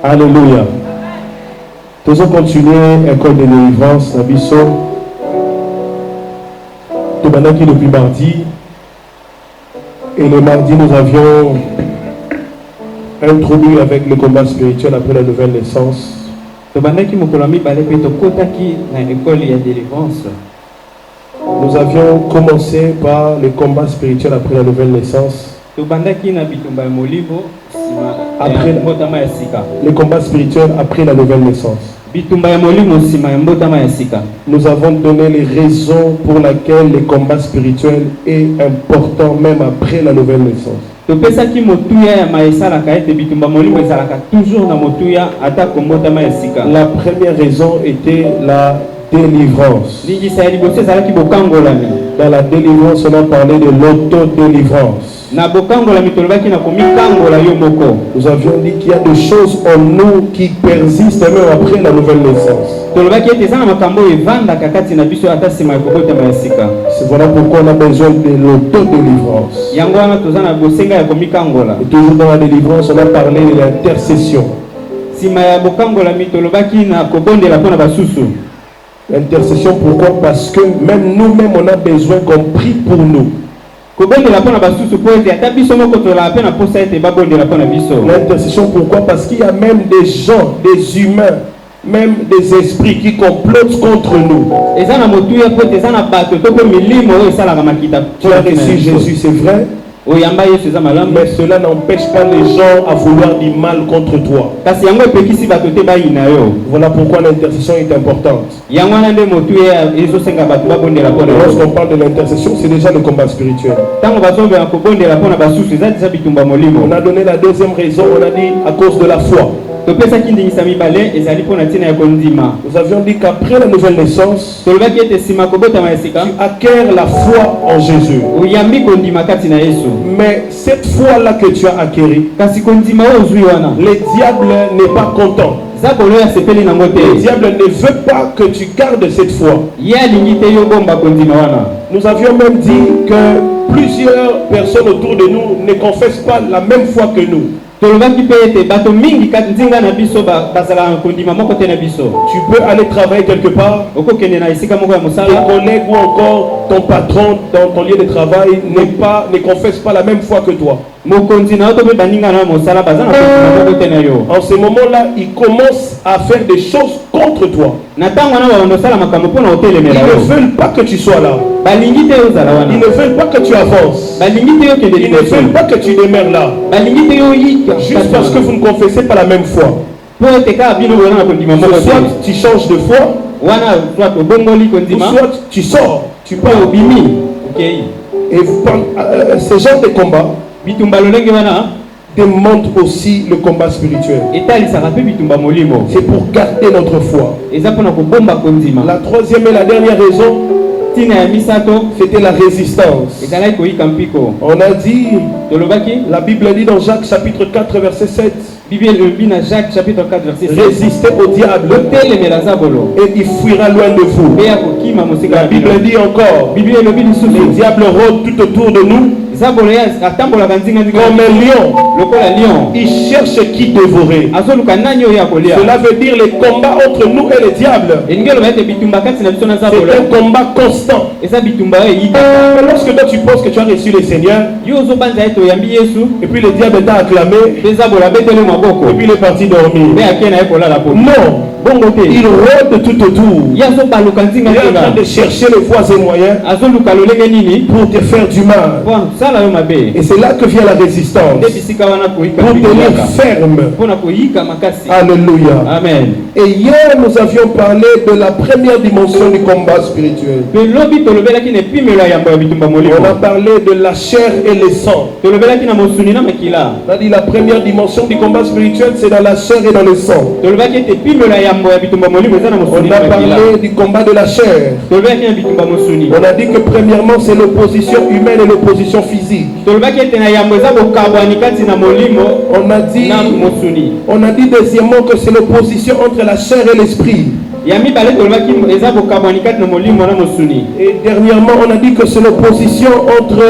Alléluia. Nous allons continuer l'école de délivrance à Bissau. Nous depuis mardi. Et le mardi, nous avions introduit avec le combat spirituel après la nouvelle naissance. Nous avions commencé par le combat spirituel après la nouvelle naissance. Après le combat spirituel après la nouvelle naissance. Nous avons donné les raisons pour lesquelles le combat spirituel est important même après la nouvelle naissance. La première raison était la délivrance. Dans la délivrance, on a parlé de l'autodélivrance. Nous avions dit qu'il y a des choses en nous qui persistent même après la nouvelle naissance. C'est voilà pourquoi on a besoin de l'autodélivrance. Et toujours dans la délivrance, on a parlé de l'intercession. L'intercession, pourquoi? Parce que même nous-mêmes, on a besoin qu'on prie pour nous. L'intercession, pourquoi? Parce qu'il y a même des gens, des humains, même des esprits qui complotent contre nous. Tu as reçu Jésus, c'est vrai. Mais cela n'empêche pas les gens à vouloir du mal contre toi. Voilà pourquoi l'intercession est importante. Lorsqu'on parle de l'intercession, c'est déjà le combat spirituel. On a donné la deuxième raison, on a dit à cause de la foi. Nous avions dit qu'après la nouvelle naissance, tu acquiers la foi en Jésus. Mais cette foi-là que tu as acquérie, le diable n'est pas content. Le diable ne veut pas que tu gardes cette foi. Nous avions même dit que plusieurs personnes autour de nous ne confessent pas la même foi que nous. Tu peux aller travailler quelque part, tes collègues ou encore ton patron dans ton lieu de travail ne confesse pas la même foi que toi. En ce moment-là, ils commencent à faire des choses contre toi. Ils ne veulent pas que tu sois là. Ils ne veulent pas que tu avances. Ils ne veulent pas que tu demeures là. Juste parce que vous ne confessez pas la même foi. Soit tu changes de foi, ou soit tu sors, tu pars au bimi. Et ce genre de combat demande aussi le combat spirituel. C'est pour garder notre foi. La troisième et la dernière raison, c'était la résistance. On a dit, la Bible dit dans Jacques chapitre 4 verset 7, résistez au diable et il fuira loin de vous. La Bible dit encore, le diable rôde tout autour de nous comme un lion. Il cherche qui dévorer. Cela veut dire le combat entre nous et le diable. C'est un combat constant. Mais lorsque toi tu penses que tu as reçu le Seigneur, et puis le diable t'a acclamé, et puis il est parti dormir. Non. Il rôde tout autour. Il est en train de chercher les voies et moyens pour te faire du mal. Et c'est là que vient la résistance. Pour tenir ferme. Alléluia. Amen. Et hier nous avions parlé de la première dimension du combat spirituel. On a parlé de la chair et le sang. On a dit la première dimension du combat spirituel, c'est dans la chair et dans le sang. On a parlé du combat de la chair. On a dit que premièrement c'est l'opposition humaine et l'opposition physique. On a dit deuxièmement que c'est l'opposition entre la chair et l'esprit. Et dernièrement on a dit que c'est l'opposition entre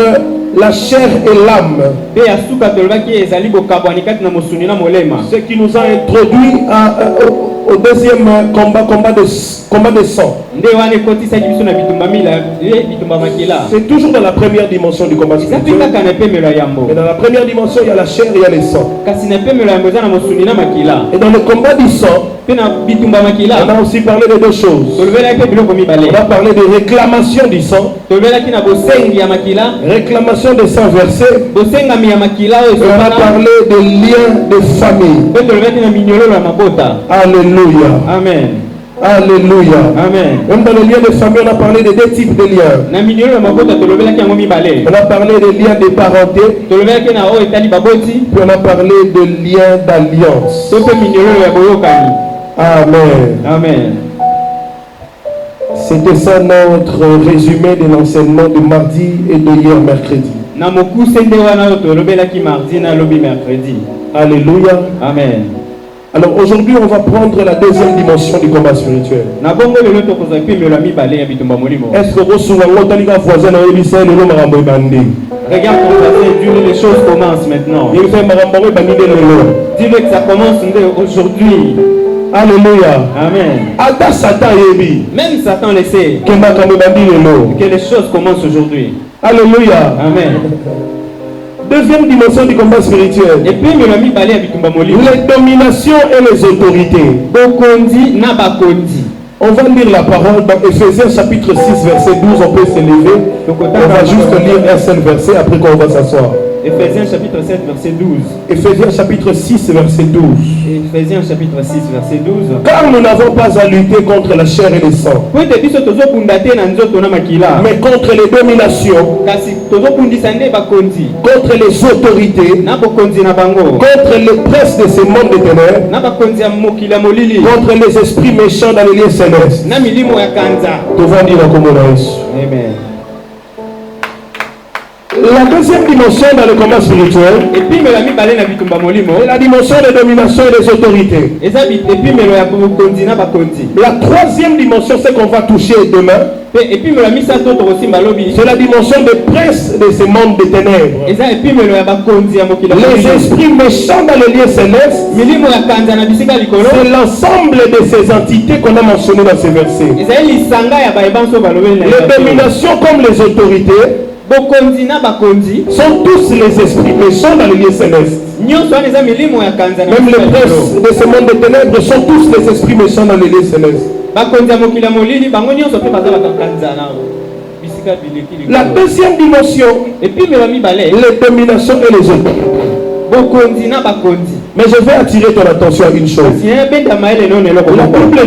la chair et l'âme. Ce qui nous a introduit au deuxième combat de sang. C'est toujours dans la première dimension du combat spirituel. Mais dans la première dimension, il y a la chair et il y a le sang. Et dans le combat du sang, on a aussi parlé de deux choses. On va parler de réclamation du sang, réclamation des sang versés. On va parler de liens de famille. Alléluia. Amen. Alléluia. Amen. Même dans les liens de famille, on a parlé de deux types de liens. On a parlé de liens de parenté. Puis on a parlé de liens d'alliance. Amen. Amen. C'était ça notre résumé de l'enseignement de mardi et de hier mercredi. Alléluia. Amen. Alors aujourd'hui, on va prendre la deuxième dimension du combat spirituel. Est-ce que vous souvenez de voisin regarde ton voisin, dis-lui les choses commencent maintenant. Dis-lui que ça commence aujourd'hui. Alléluia. Amen. Même Satan le sait que les choses commencent aujourd'hui. Alléluia. Amen. Deuxième dimension du combat spirituel. Les dominations et les autorités. On va lire la parole dans Ephésiens chapitre 6 verset 12. On peut s'élever. On va juste lire un seul verset après qu'on va s'asseoir. Ephésiens chapitre 7 verset 12. Ephésiens chapitre 6 verset 12. Ephésiens chapitre 6 verset 12. Car nous n'avons pas à lutter contre la chair et le sang, mais contre les dominations, contre les autorités, contre les princes de ce monde de ténèbres, contre les esprits méchants dans les lieux célestes. Amen. La deuxième dimension dans le combat spirituel est la dimension de domination et des autorités. La troisième dimension, c'est qu'on va toucher demain, c'est la dimension des princes de ce monde de ténèbres. Les esprits méchants dans les lieux célestes, c'est l'ensemble de ces entités qu'on a mentionnées dans ces versets. Les dominations comme les autorités sont tous les esprits méchants dans les lieux célestes. Même les princes de ce monde de ténèbres sont tous les esprits méchants dans les lieux célestes. La deuxième dimension, les dominations et les autorités. Mais je vais attirer ton attention à une chose. La Bible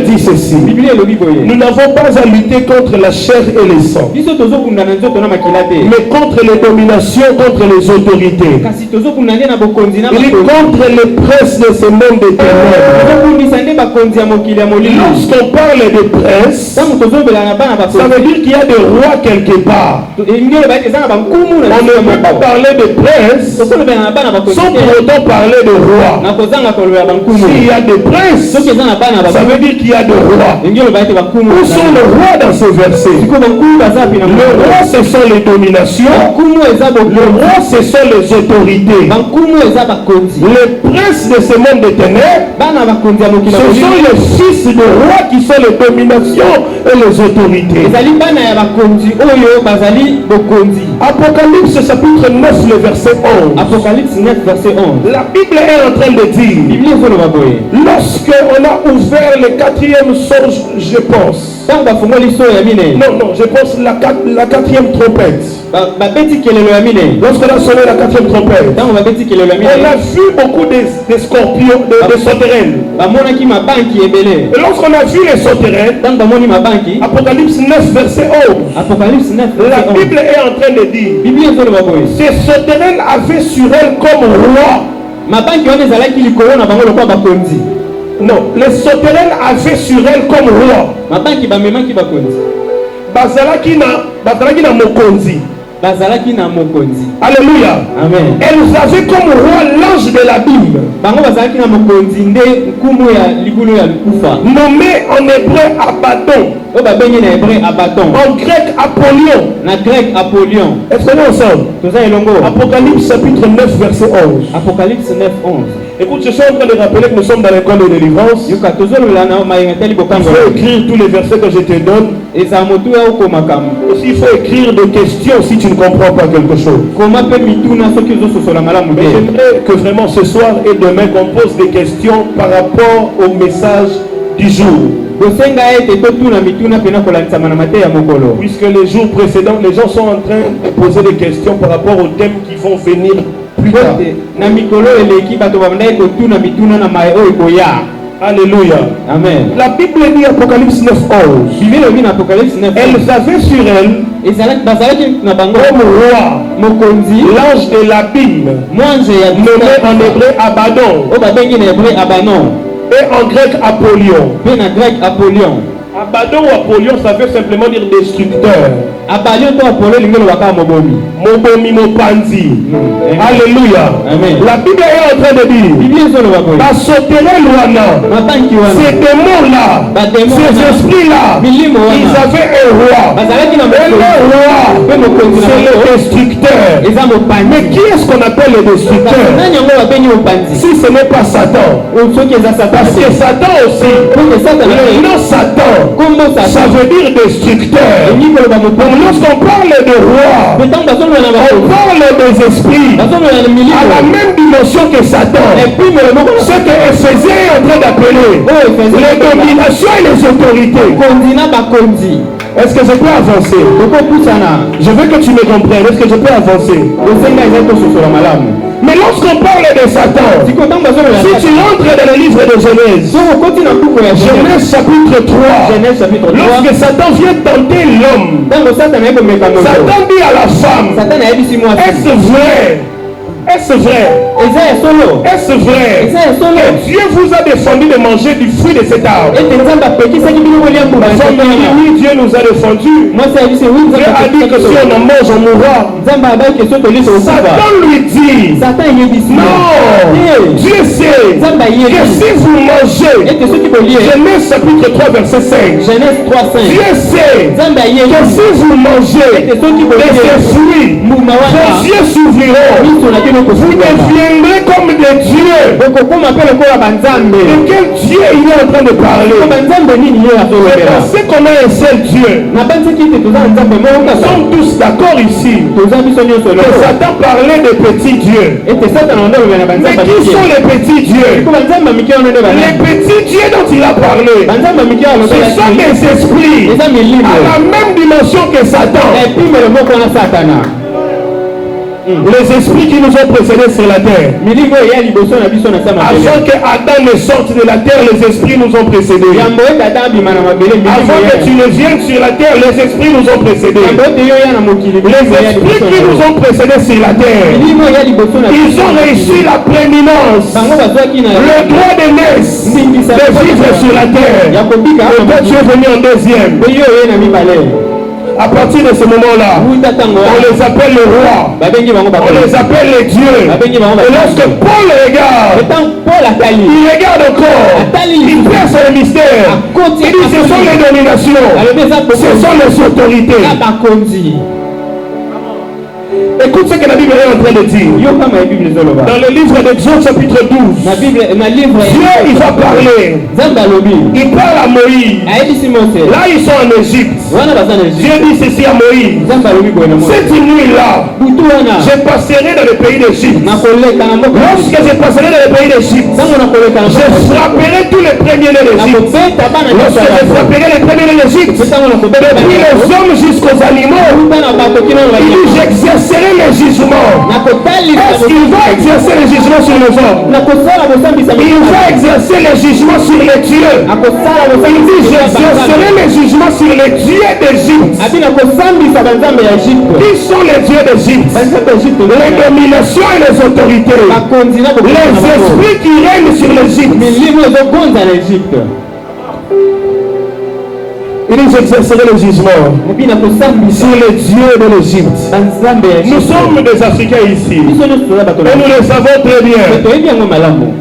dit ceci: nous n'avons pas à lutter contre la chair et le sang, mais contre les dominations, contre les autorités, et contre les princes de ce monde de ténèbres. Lorsqu'on parle de princes, ça veut dire qu'il y a des rois quelque part. On ne peut pas parler de princes sans pour autant parler de rois. S'il y a des princes, ça veut dire qu'il y a des rois. Où sont les rois dans ce verset? Le roi, ce sont les dominations. Le roi, ce sont les autorités. Les princes de ce monde de ténèbres, ce sont les fils de rois qui sont les dominations et les autorités. Apocalypse chapitre 9, le verset 11. Apocalypse 9, verset 11. La Bible est en train de dire, lorsque on a ouvert le quatrième songe, je pense. Non, je pense la quatrième trompette. Lorsqu'on a sonné la quatrième trompette, on a vu beaucoup de scorpions, de sauterelles. Et lorsqu'on a vu les sauterelles, Apocalypse 9, verset 11, la Bible est en train de dire, ces sauterelles avaient sur elles comme roi. Non, les sauterelles avaient sur elles comme roi. Bazalaki na mokonzi. bazalaki na mokonzi. Alléluia. Amen. Elles avaient comme roi l'ange de l'abîme. Bango bazalaki na mokonzi nde nkumu ya libulu ya kufa. Nommé en hébreu Abaddon. O babengi na hébreu Abaddon. En grec Apollyon. Na grec Apollyon. Est-ce qu'on est ensemble? Toza elongo. Apocalypse chapitre 9 verset 11. Apocalypse 9 11. Écoute, je suis en train de rappeler que nous sommes dans l'école de délivrance. Il faut écrire tous les versets que je te donne. Aussi, il faut écrire des questions si tu ne comprends pas quelque chose. Mais j'aimerais que vraiment ce soir et demain qu'on pose des questions par rapport au message du jour. Puisque les jours précédents, les gens sont en train de poser des questions par rapport aux thèmes qui vont venir plus tard. Alléluia. Amen. La Bible dit Apocalypse 9, 11. Elles avaient sur elles comme roi l'ange de l'abîme, nommé en hébreu Abaddon, et en grec Apollyon. Abaddon ou Apollyon, ça veut simplement dire destructeur. Mobomi Mopanzi. Alléluia. Amen. La Bible est en train de dire ces démons-là, ces esprits-là, ils avaient un roi. Et le roi, c'est le destructeur. Mais qui est-ce qu'on appelle le destructeur? Si ce n'est pas Satan. Parce que Satan aussi, le nom Satan, ça veut dire destructeur. Donc lorsqu'on parle de roi, on parle des esprits à la même dimension que Satan. Ce que Éphésiens est en train d'appeler les dominations et les autorités. Est-ce que je peux avancer? Je veux que tu me comprennes. Est-ce que je peux avancer? Mais lorsqu'on parle de Satan, si tu rentres dans le livre de Genèse, Genèse chapitre 3, lorsque Satan vient tenter l'homme, Satan dit à la femme, est-ce vrai? Est-ce vrai? Est-ce vrai que Dieu vous a défendu de manger du fruit de cet arbre? Oui, Dieu nous a défendu. Dieu a dit que si on en mange, on mourra. Satan lui dit, non, Dieu sait que si vous mangez, Genèse chapitre 3 verset 5, Dieu sait que si vous mangez de ces fruits, vos yeux s'ouvriront. Vous deviendrez comme des dieux. De quel Dieu il est en train de parler? C'est parce qu'on a un seul Dieu. Nous sommes tous d'accord ici que Satan parlait de petits dieux. Mais qui sont les petits dieux? Les petits dieux dont il a parlé, ce sont des esprits à la même dimension que Satan. Les esprits qui nous ont précédés sur la terre. Avant que Adam ne sorte de la terre, les esprits nous ont précédés. Avant que tu ne viennes sur la terre, les esprits nous ont précédés. Les esprits qui nous ont précédés sur la terre, ils ont réussi la prééminence, le droit de naissance, de vivre sur la terre. Et toi tu es venu en deuxième. À partir de ce moment-là, on les appelle le roi, on les appelle les dieux. Et lorsque Paul regarde, il regarde encore, il perce le mystère. Il dit ce sont les dominations, ce sont les autorités. Écoute ce que la Bible est en train de dire. Dans le livre d'Exode chapitre 12, Dieu il va parler. Il parle à Moïse. Là ils sont en Égypte. Dieu dit ceci à Moïse. Cette nuit-là, je passerai dans le pays d'Égypte. Lorsque je passerai dans le pays d'Égypte, je frapperai tous les premiers-nés d'Égypte. Lorsque je frapperai les premiers-nés d'Égypte, depuis les hommes jusqu'aux animaux, il dit j'exercerai les jugements. Est-ce qu'il va exercer les jugements sur les hommes? Il va exercer les jugements sur les dieux. Il dit j'exercerai les jugements sur les dieux d'Égypte. Qui sont les dieux d'Égypte? Les dominations et les autorités. Les esprits qui règnent sur l'Égypte. ils exerceraient le jugement sur les dieux de l'Égypte. Nous sommes des Africains ici. Et nous le savons très bien.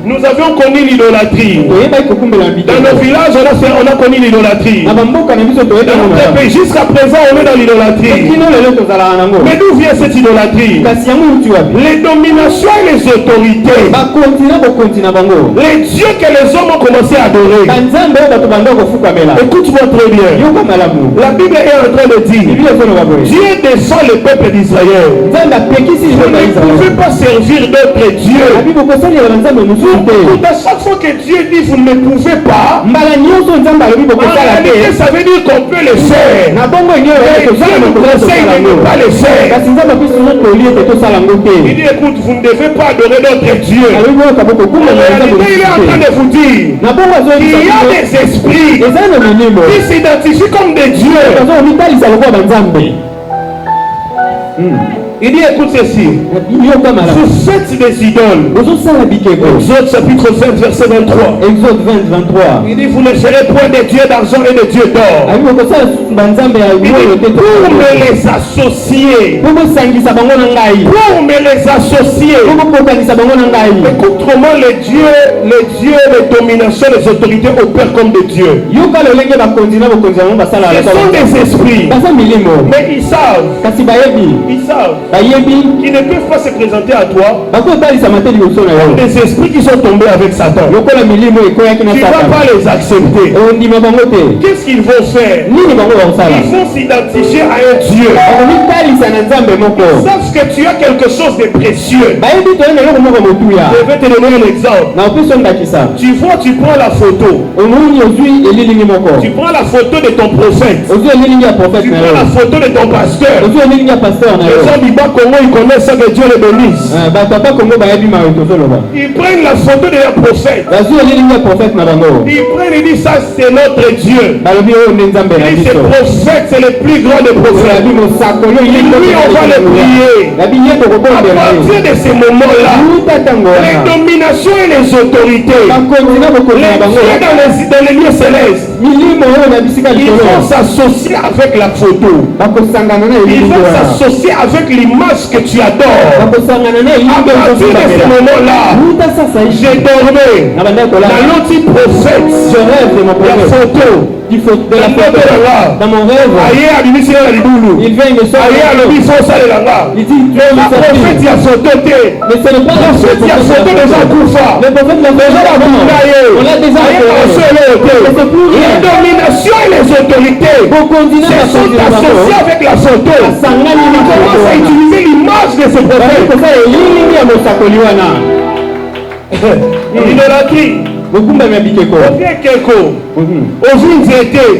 Nous avions connu l'idolâtrie. Dans nos villages, on a connu l'idolâtrie. Dans notre pays, jusqu'à présent, on est dans l'idolâtrie. Mais d'où vient cette idolâtrie? Les dominations et les autorités. Les dieux que les hommes ont commencé à adorer. Écoute-moi très bien. La Bible est en train de dire, Dieu descend le peuple d'Israël. Vous ne pouvez pas servir d'autres dieux. À chaque fois que Dieu dit vous ne pouvez pas, en réalité ça veut dire qu'on peut le faire. Mais Dieu nous conseille de ne pas le faire. Il dit écoute, vous ne devez pas adorer d'autres dieux. En réalité il est en train de vous dire, il y a des esprits qui s'identifient comme des dieux. Il dit écoute ceci, vous faites des idoles. Exode chapitre 20 verset 23. Il dit vous ne serez point des dieux d'argent et des dieux d'or. Il dit pour me les associer. Écoute comment les dieux, les dominations, les autorités opèrent comme des dieux. Ce sont des esprits. Mais ils savent qui ne peuvent pas se présenter à toi comme des esprits qui sont tombés avec Satan. Tu ne vas pas les accepter. Qu'est-ce qu'ils vont faire? Ils vont s'identifier à un Dieu. Ils savent que tu as quelque chose de précieux. Je vais te donner un exemple. Tu vois, tu prends la photo. Tu prends la photo de ton prophète. Tu prends la photo de ton pasteur. Les hommes Congo, ils connaissent ça, que Dieu les bénisse. Ils prennent la photo de leur prophète. Ils prennent et disent ça c'est notre Dieu. Et ce prophète c'est le plus grand des prophètes. Lui on va le prier. À partir de ces moments-là, les dominations et les autorités, les dieux dans les lieux célestes, ils vont s'associer avec la photo. Ils vont s'associer avec l'image que tu adores. À partir de ce moment-là, j'ai dormi. Dans l'anti-prophète, je rêve de la photo. Dans mon rêve, il vient me sortir. Il dit le prophète il y a photo. Mais ce n'est pas le prophète il y a photo des gens Koufa. Le prophète l'a déjà on l'a déjà les dominations et les autorités se sont associées avec la photo. Ils commencent à utiliser l'image de ce prophète. Idolâtrie.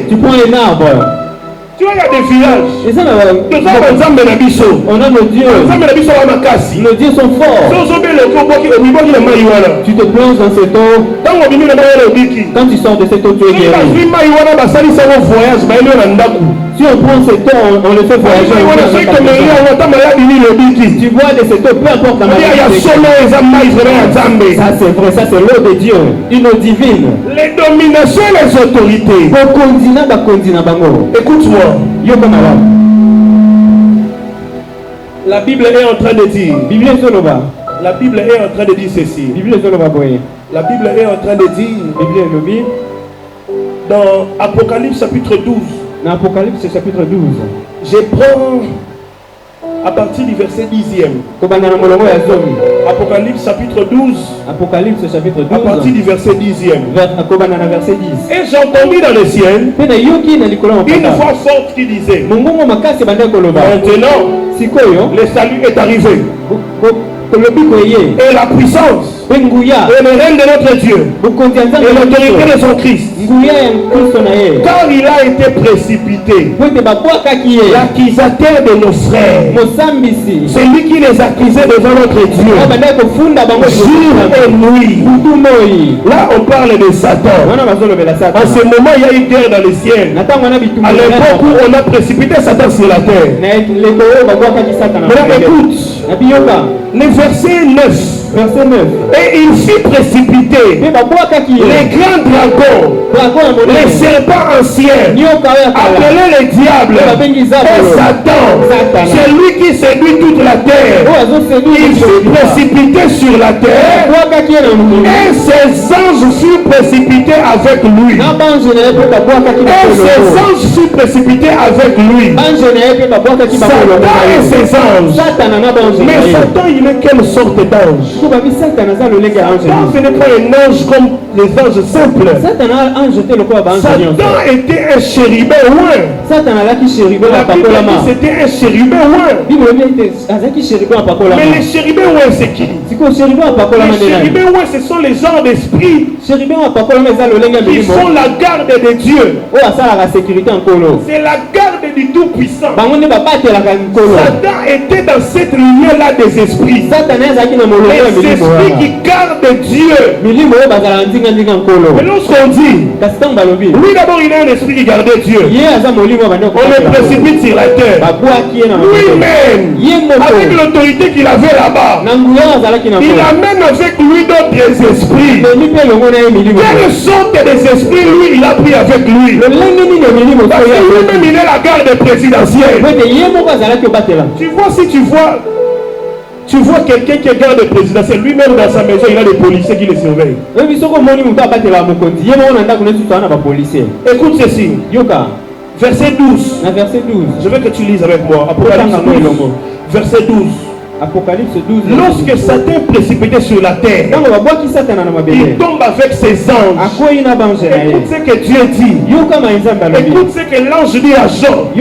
Tu prends les arbres. Tu vois, il y a des villages. On a nos dieux. Nos dieux sont forts. Tu te plonges dans cette eau. Quand tu sors de cette eau, tu es guéri. Si on prend cette eau, on le fait voyager. Tu vois de cette eau, peu importe la maladie. Ça c'est vrai, ça c'est l'eau de Dieu. Une eau divine. Les dominations et les autorités. Écoute-moi. La Bible est en train de dire. La Bible est en train de dire ceci. La Bible est en train de dire. Dans Apocalypse chapitre 12. Dans Apocalypse chapitre 12. Je prends à partir du verset 10e. Apocalypse chapitre 12. À partir du verset 10e. Et j'entendis dans le ciel une voix forte qui disait maintenant le salut est arrivé. Et la puissance et le règne de notre Dieu et l'autorité de son Christ, car il a été précipité, l'accusateur de nos frères, celui qui les accusait devant notre Dieu jour et nuit. Là on parle de Satan. En ce moment il y a une guerre dans le ciel. À l'époque où on a précipité Satan sur la terre. Maintenant écoute le verset 9. Verset 9. Et il fit précipiter les grands dragons, les serpents anciens, appelés les diables et Satan. C'est lui qui séduit toute la terre. Il fut précipité sur la terre et ses anges furent précipités avec lui. Et ses anges furent précipités avec lui. Satan et ses anges. Mais Satan, il est quelle sorte d'ange? Satan, ce n'est pas un ange comme les anges simples. Satan était un chérubin ouin. La Bible dit c'était un chérubin ouin. Mais les chérubins ouin, c'est qui? Les chérubins ouin, ce sont les genres d'esprits qui font la garde de Dieu. C'est la garde du Tout-Puissant. Satan était dans cette lumière-là des esprits. Les esprits qui gardent Dieu. Mais lorsqu'on dit, lui d'abord il est un esprit qui gardait Dieu. On le précipite sur la terre. Lui-même, avec l'autorité qu'il avait là-bas, il amène avec lui d'autres esprits. Quelle sorte des esprits lui il a pris avec lui? Parce que lui-même il est la garde présidentielle. Tu vois, si tu vois quelqu'un qui est garde présidentiel, lui-même dans sa maison, il a des policiers qui le surveillent. Écoute ceci. Verset 12. Je veux que tu lises avec moi. Apocalypse 12. Verset 12. Apocalypse 12. Lorsque Satan est précipité sur la terre, il tombe avec ses anges. Écoute ce que Dieu dit. Écoute ce que l'ange dit à Jean.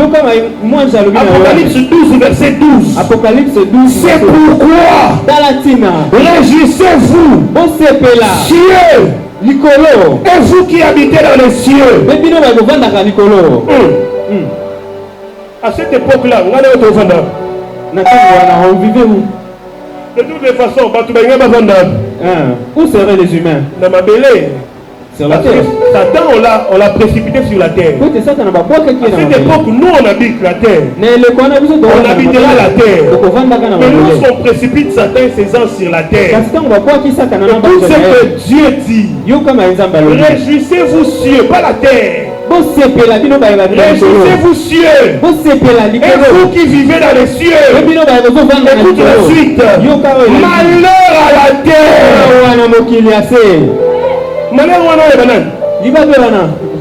Apocalypse 12, verset 12. C'est pourquoi réjouissez-vous, cieux, et vous qui habitez dans les cieux. À cette époque-là, de toutes les façons, où seraient les humains? Sur la terre. Satan, on l'a précipité sur la terre. À cette époque, nous on habite la terre. On habitera la terre. Mais lorsqu'on précipite Satan et ses anges sur la terre, tout ce que Dieu dit, réjouissez-vous cieux, pas la terre. Réjouissez-vous cieux, et vous qui vivez dans les cieux. Écoute la suite. Malheur à la terre. Malheur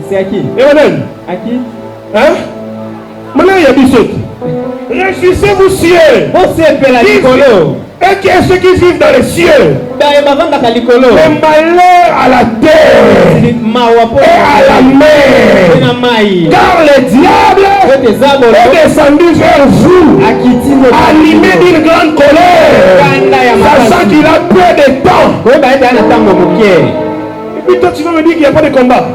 c'est à qui? À qui? Hein? Malheur à Bissot. Réjouissez-vous cieux, et qui est ceux qui vivent dans les cieux. Mais malheur à la terre et à la mer, car le diable est descendu vers vous, animé d'une grande colère, sachant qu'il a peu de temps. Et puis toi tu vas me dire qu'il n'y a pas de combat.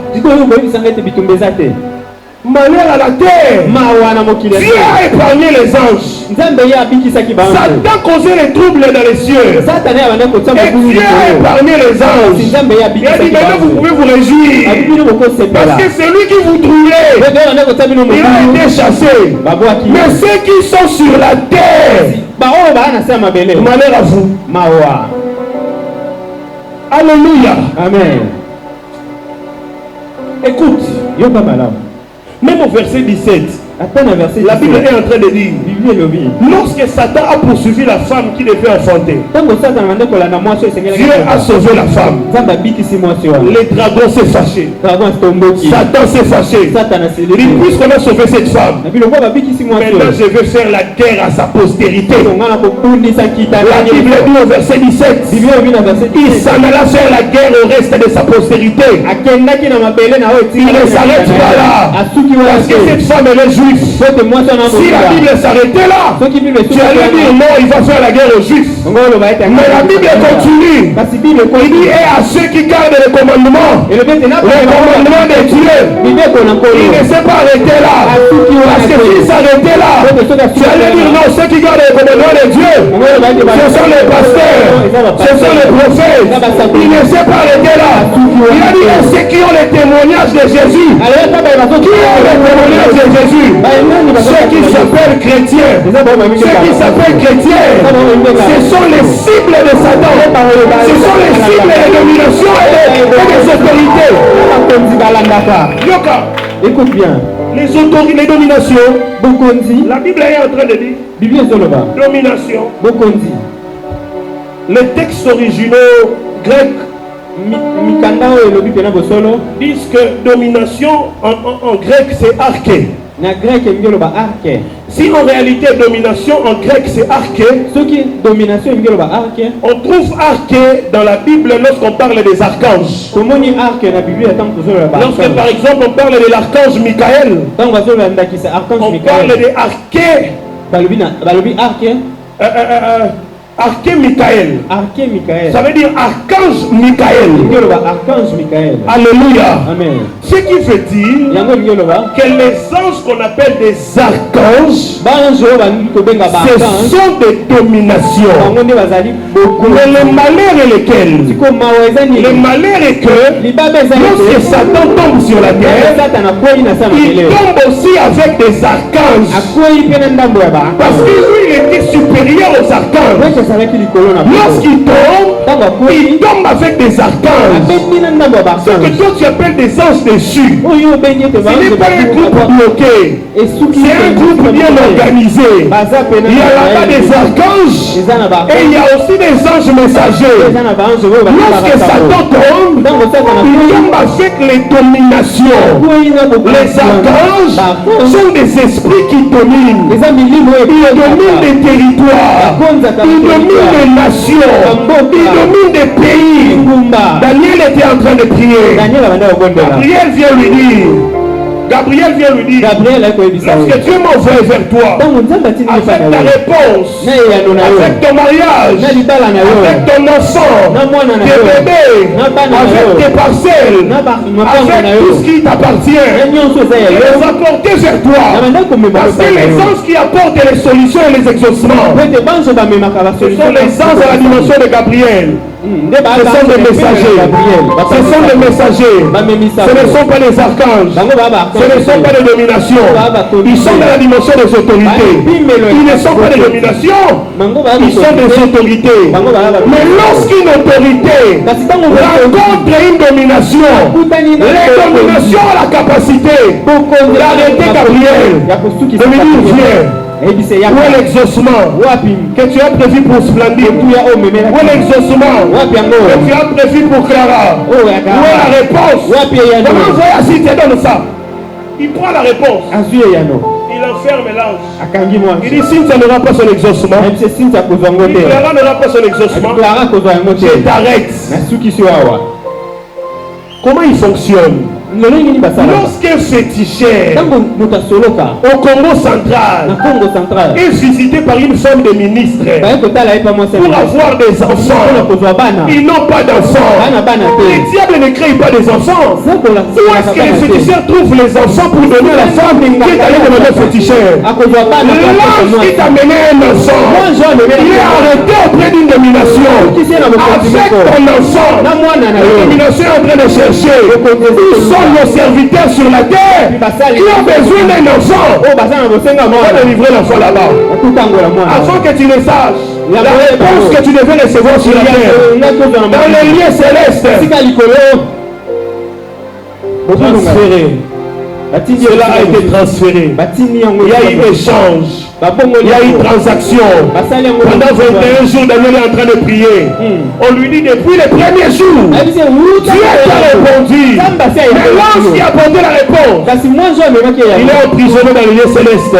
Malheur à la terre. Dieu a épargné les anges. Satan causait les troubles dans les cieux. Et Dieu a épargné les anges. Il a dit maintenant vous pouvez vous réjouir. Parce que celui qui vous troublait, il a été chassé. Mais ceux qui sont sur la terre, malheur à vous. Alléluia. Amen. Écoute. Même au verset 17, la Bible est en train de dire, lorsque Satan a poursuivi la femme qui devait enfanter, Dieu a sauvé la femme. Les dragons s'est fâché. Satan s'est fâché. Il dit, puisqu'on a sauvé cette femme, maintenant je vais faire la guerre à sa postérité. La Bible dit au verset 17, il s'en alla faire la guerre au reste de sa postérité. Il ne s'arrête pas là, parce que cette femme elle est juive. Si la Bible s'arrêtait là, tu allais dire non, il va faire la guerre aux Juifs. Mais la Bible continue. Il dit, et à ceux qui gardent les commandements de Dieu, il ne s'est pas arrêté là. Parce que s'il s'arrêtait là, tu allais dire non, ceux qui gardent les commandements de Dieu, ce sont les pasteurs, ce sont les prophètes. Il ne s'est pas arrêté là. Il a dit, et ceux qui ont les témoignages de Jésus, qui ont les témoignages de Jésus, ceux qui s'appellent chrétiens. Ceux qui s'appellent chrétiens, ce sont les cibles de Satan. Ce sont les cibles de domination et des autorités. Yoka. Écoute bien. Les autorités, les dominations. La Bible est en train de dire domination. Les textes originaux grecs disent que domination en grec c'est arché. Si en réalité domination en grec c'est arché, on trouve arché dans la Bible lorsqu'on parle des archanges. Lorsque par exemple on parle de l'archange Michael, on parle de arché. Arché Michael. Ça veut dire archange Michael. Alléluia. Amen. Ce qui veut dire que les anges qu'on appelle des archanges, ce sont des dominations. Mais le malheur est lequel? Le malheur est que lorsque Satan tombe sur la terre, il tombe aussi avec des archanges. Parce que lui, il était supérieur aux archanges. Lorsqu'il tombe avec des archanges. Ce que toi tu appelles des anges déchus, ce n'est pas un groupe bloqué, c'est un groupe bien organisé. Il y a là-bas des archanges et il y a aussi des anges messagers. Lorsque Satan tombe, il tombe avec les dominations. Les archanges sont des esprits qui dominent. Ils dominent des territoires. Ils dominent des nations, ils dominent des pays. Daniel était en train de prier. Gabriel vient lui dire, lorsque Dieu m'a envoyé vers toi, avec ta réponse, avec ton mariage, avec ton enfant, tes bébés, avec tes parcelles, avec tout ce qui t'appartient, et les apporter vers toi. Parce que les anges qui apportent les solutions et les exaucements, ce sont les anges à la dimension de Gabriel. Ce sont des messagers. Ce sont des messagers. Ce ne sont pas les archanges. Ce ne sont pas des dominations. Ils sont dans la dimension des autorités. Ils ne sont pas des dominations. Ils sont des autorités. Mais lorsqu'une autorité rencontre une domination, les dominations ont la capacité d'arrêter Gabriel. De lui dire viens. Où est l'exaucement que tu as prévu pour Splendide? Où est l'exaucement que tu as prévu pour Clara? Où est la réponse? Comment voyez si tu donnes ça? Il prend la réponse. Il enferme l'ange. Il dit si tu n'auras pas son exaucement, Clara n'aura pas son exaucement, je t'arrête. Comment il fonctionne? Lorsqu'un féticheur au Congo central est visité par une femme de ministre pour avoir des enfants, ils n'ont pas d'enfants. Les diables ne créent pas des enfants. Où est-ce que les féticheurs trouvent les enfants pour donner la femme qui est allée demander au féticheur? L'ange qui t'a mené un enfant, il est arrêté auprès d'une domination avec ton enfant. La domination est en train de chercher nos serviteurs sur la terre qui ont besoin d'un enfant. On va délivrer l'enfant là-bas. Avant que tu le saches, la réponse que tu devais recevoir sur la terre, dans les lieux célestes, transféré. Cela a été transféré. Il y a eu échange. Il y a eu transaction. Pendant 21 jours, Daniel est en train de prier. On lui dit depuis les premiers jours, Dieu t'a répondu. Mais l'ange qui a apporté la réponse, il est emprisonné dans le lieu céleste.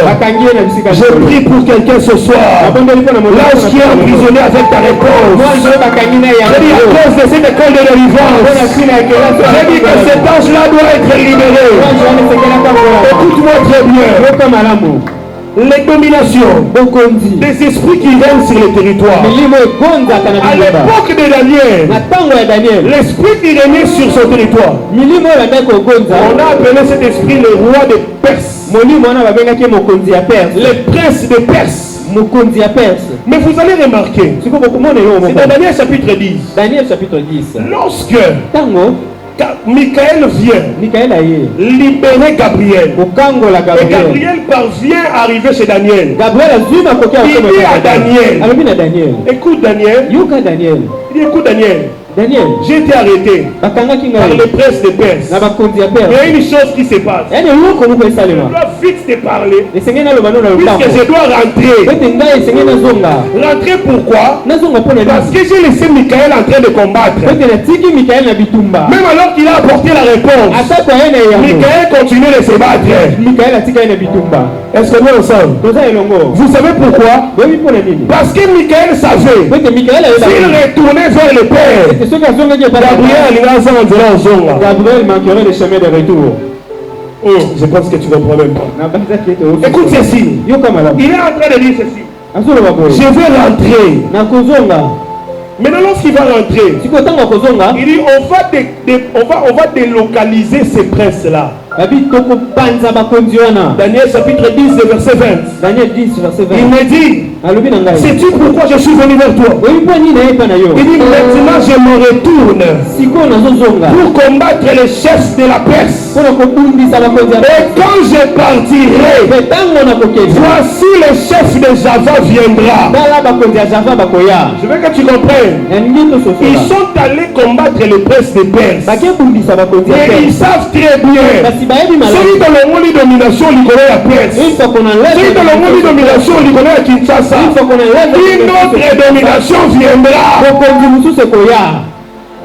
Je prie pour quelqu'un ce soir. L'ange qui est emprisonné avec ta réponse. Je dis à cause de cette école de délivrance, je dis que cet ange-là doit être libéré. Écoute-moi très bien. Les dominations des esprits qui règnent sur le territoire. À l'époque de Daniel, l'esprit qui régnait sur son territoire, on a appelé cet esprit le roi de Perse. Les princes de Perse. Mais vous allez remarquer, c'est dans Daniel chapitre 10. Lorsque Michael vient libérer Gabriel. Et Gabriel parvient à arriver chez Daniel. Il dit à Daniel, écoute Daniel. Il dit écoute Daniel. J'ai été arrêté par le prince de Perse. Il y a une chose qui se passe. Je dois vite te parler. Puisque je dois rentrer. Rentrer pourquoi? Parce que j'ai laissé Michael en train de combattre. Même alors qu'il a apporté la réponse, Michael continue de se battre. Est-ce que nous ensemble? Vous savez pourquoi? Parce que Michael savait s'il retournait vers le Père, Gabriel manquerait le chemin de retour. Je pense que tu ne comprends même pas. Écoute ceci. Il est en train de dire ceci. Je vais rentrer. Maintenant, lorsqu'il va rentrer, il dit on va délocaliser ces princes-là. Daniel chapitre 10 verset 20. Il me dit, sais-tu pourquoi je suis venu vers toi? Il dit maintenant je me retourne pour combattre les chefs de la Perse. Et quand je partirai, voici le chef de Java viendra. Je veux que tu comprennes. Ils sont allés combattre les princes de Perse. Et ils savent très bien. Celui dans le monde de domination, il connaît la Perse. Celui dans le monde de domination, il connaît la Kinshasa. Une autre domination viendra.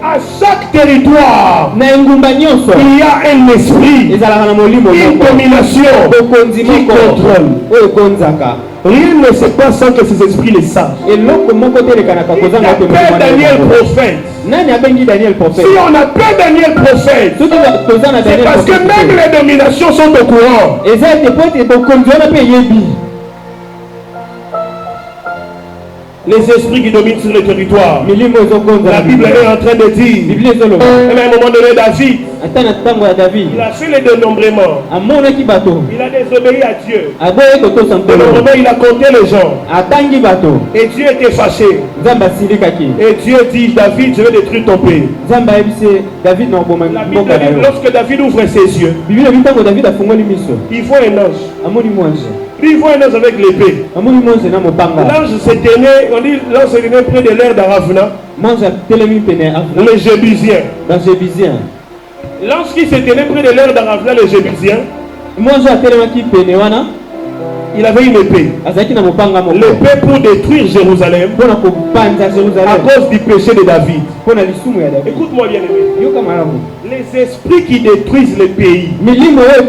À chaque territoire, il y a un esprit, une domination qui contrôle. Rien ne se passe sans que ces esprits le sachent. Il appelle Daniel prophète. Si on appelle Daniel prophète, c'est parce que même les dominations sont au courant. Les esprits qui dominent sur le territoire. La Bible est en train de dire. À un moment donné, David, il a fait le dénombrement. Il a désobéi à Dieu. Dénombrement, il a compté les gens. Et Dieu était fâché. Et Dieu dit, David, je vais détruire ton pays. La Bible dit, lorsque David ouvre ses yeux, il voit un ange. Puis il voit un ange avec l'épée. L'ange se tenait, on dit, l'ange se tenait près de l'air d'Aravna. Le Jébusien. L'ange qui se tenait près de l'air d'Aravna, le Jébusien, il avait une épée. L'épée pour détruire Jérusalem à cause du péché de David. Écoute-moi bien aimé. Les esprits qui détruisent les pays, les villages,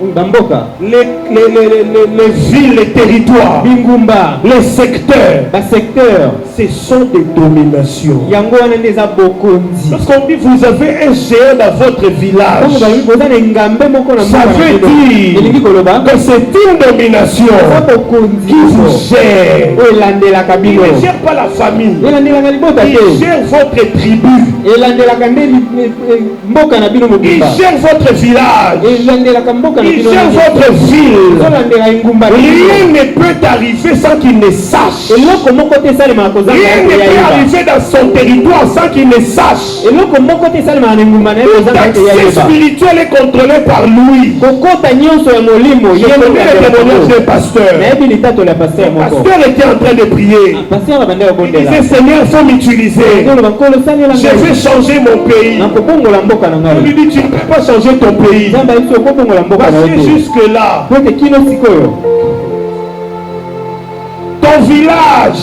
les villes, les territoires, les secteurs, ce sont des dominations. Lorsqu'on dit vous avez un géant dans votre village, ça veut dire que c'est une domination qui vous gère. Il ne gère pas la famille, il gère votre tribu, il gère votre village, il gère votre ville. Rien ne peut arriver sans qu'il ne sache. Rien ne peut arriver dans son territoire sans qu'il ne sache. L'accès spirituel est contrôlé par lui. Je connais le témoignage d'un pasteur. Le pasteur était en train de prier. Il disait Seigneur, il faut m'utiliser. Je vais changer mon pays. Il lui dit tu ne peux pas changer ton pays. Parce que jusque-là, ton village,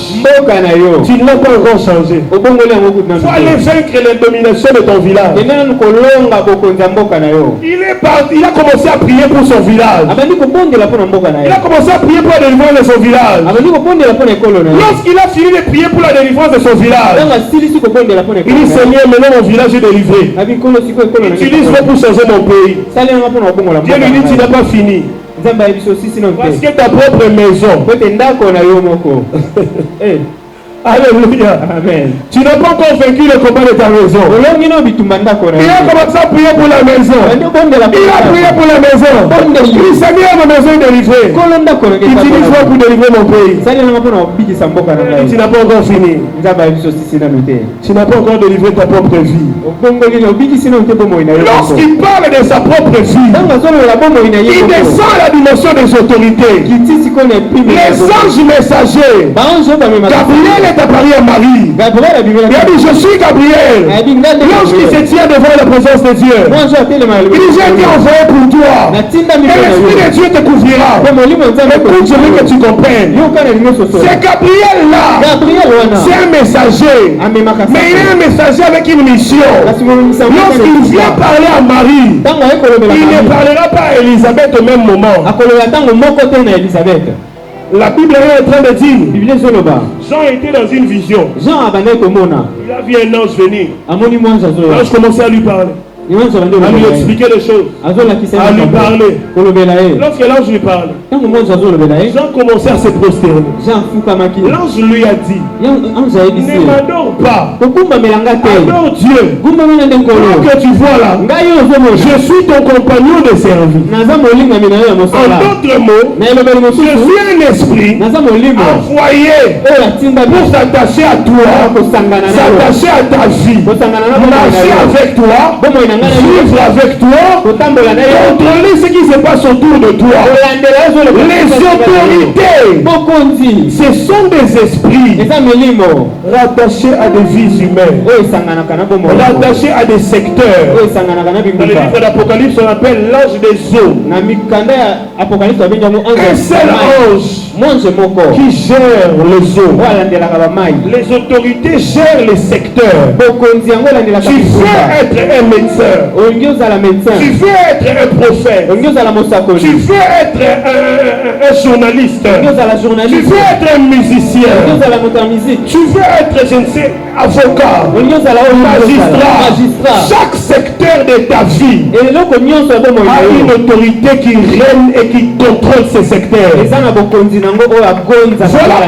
tu ne l'as pas encore changé. Il faut aller vaincre les dominations de ton village. Il a commencé à prier pour son village. Il a commencé à prier pour la délivrance de son village. Lorsqu'il a fini de prier pour la délivrance de son village, il dit Seigneur, maintenant mon village est délivré. Utilise-le pour changer mon pays. Dieu lui dit tu n'as pas fini. Parce que ta propre maison Alléluia. Amen. Tu n'as pas encore vaincu le combat de ta maison. Il a commencé à prier pour la maison. Il a prié pour la maison. Il s'est mis à ma maison délivrée. Il utilise quoi pour délivrer mon pays? Tu n'as pas encore fini. Tu n'as pas encore délivré ta propre vie. Lorsqu'il parle de sa propre vie, il descend à la dimension des autorités. Les anges messagers. Gabriel est apparu à Marie. Il a dit, je suis Gabriel. Lorsqu'il se tient devant la présence de Dieu, il dit, j'ai été envoyé pour toi. Et l'Esprit de Dieu te couvrira. Écoute, je veux que tu comprennes. C'est Gabriel là. C'est un messager. Mais il est un messager avec une mission. Lorsqu'il vient parler à Marie, il ne parlera pas à Élisabeth au même moment. La Bible est en train de dire, Jean était dans une vision. Il a vu un ange venir. L'ange commençait à lui parler, à lui expliquer des choses, à lui parler. Lorsque l'ange lui parle, Jean commençait à se prosterner. L'ange lui a dit, ne m'adore pas, adore Dieu. Que tu vois là, je suis ton compagnon de service. En d'autres mots, je suis un esprit envoyé pour s'attacher à toi, s'attacher à ta vie, marcher avec toi, vivre avec toi, contrôler ce qui se passe autour de toi. Les autorités, ce sont des esprits rattachés à des vies humaines, rattachés à des secteurs. Dans le livre d'Apocalypse, on appelle l'ange des eaux. Un seul ange qui gère les eaux. Les autorités gèrent les secteurs. Tu veux être un médecin, tu veux être un prophète, tu veux être un journaliste, tu veux être un musicien, tu veux être, je ne sais, avocat, magistrat. Chaque secteur de ta vie a une autorité qui règne et qui contrôle ces secteurs. Voilà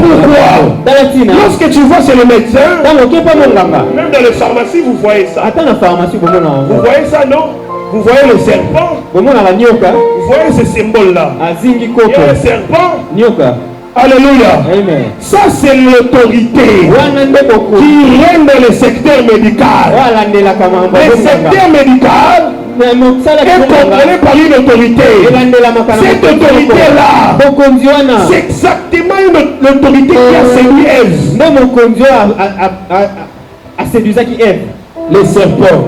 pourquoi, lorsque tu vois chez le médecin, même dans les pharmacies, vous voyez ça. Vous voyez ça, non? Vous voyez le serpent? Vous voyez ce symbole-là? Il y a le serpent. Alléluia. Amen. Ça c'est l'autorité qui règne dans le secteur médical. Le secteur médical est contrôlé par une autorité. Cette autorité-là, c'est exactement l'autorité qui a séduit Ève. Les serpents.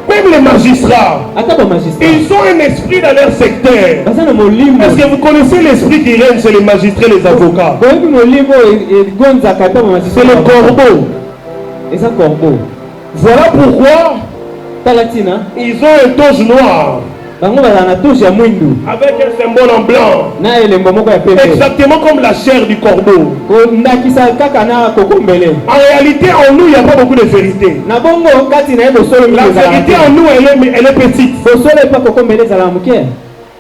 Même les magistrats, ils ont un esprit dans leur secteur. Est-ce que vous connaissez l'esprit qui règne chez les magistrats et les avocats? C'est le corbeau. Voilà pourquoi ils ont un toge noir avec un symbole en blanc, exactement comme la chair du corbeau. En réalité, en nous, il n'y a pas beaucoup de vérité. La vérité en nous, elle est petite.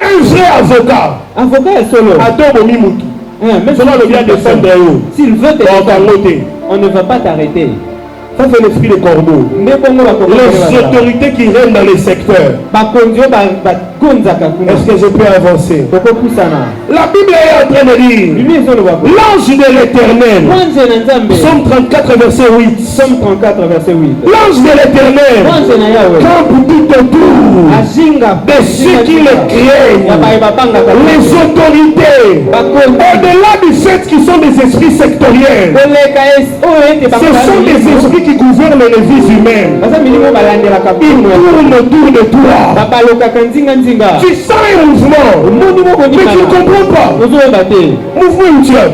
Un vrai avocat adore Mimutu. Selon le bien de Sandreo, s'il veut t'arrêter, on ne va pas t'arrêter. Ça c'est l'esprit de corbeau. Les autorités qui règnent dans les secteurs. Est-ce que je peux avancer? La Bible est en train de dire l'ange de l'Éternel. Psaume 34 verset 8. L'ange de l'Éternel campe tout autour de ceux qui le craignent. Les autorités, au-delà du fait qu'ils sont des esprits sectoriels, ce sont des esprits qui gouvernent les vies humaines. Ils tournent autour de toi. Tu sens un mouvement, mais tu ne comprends pas. Mouvement mutuel.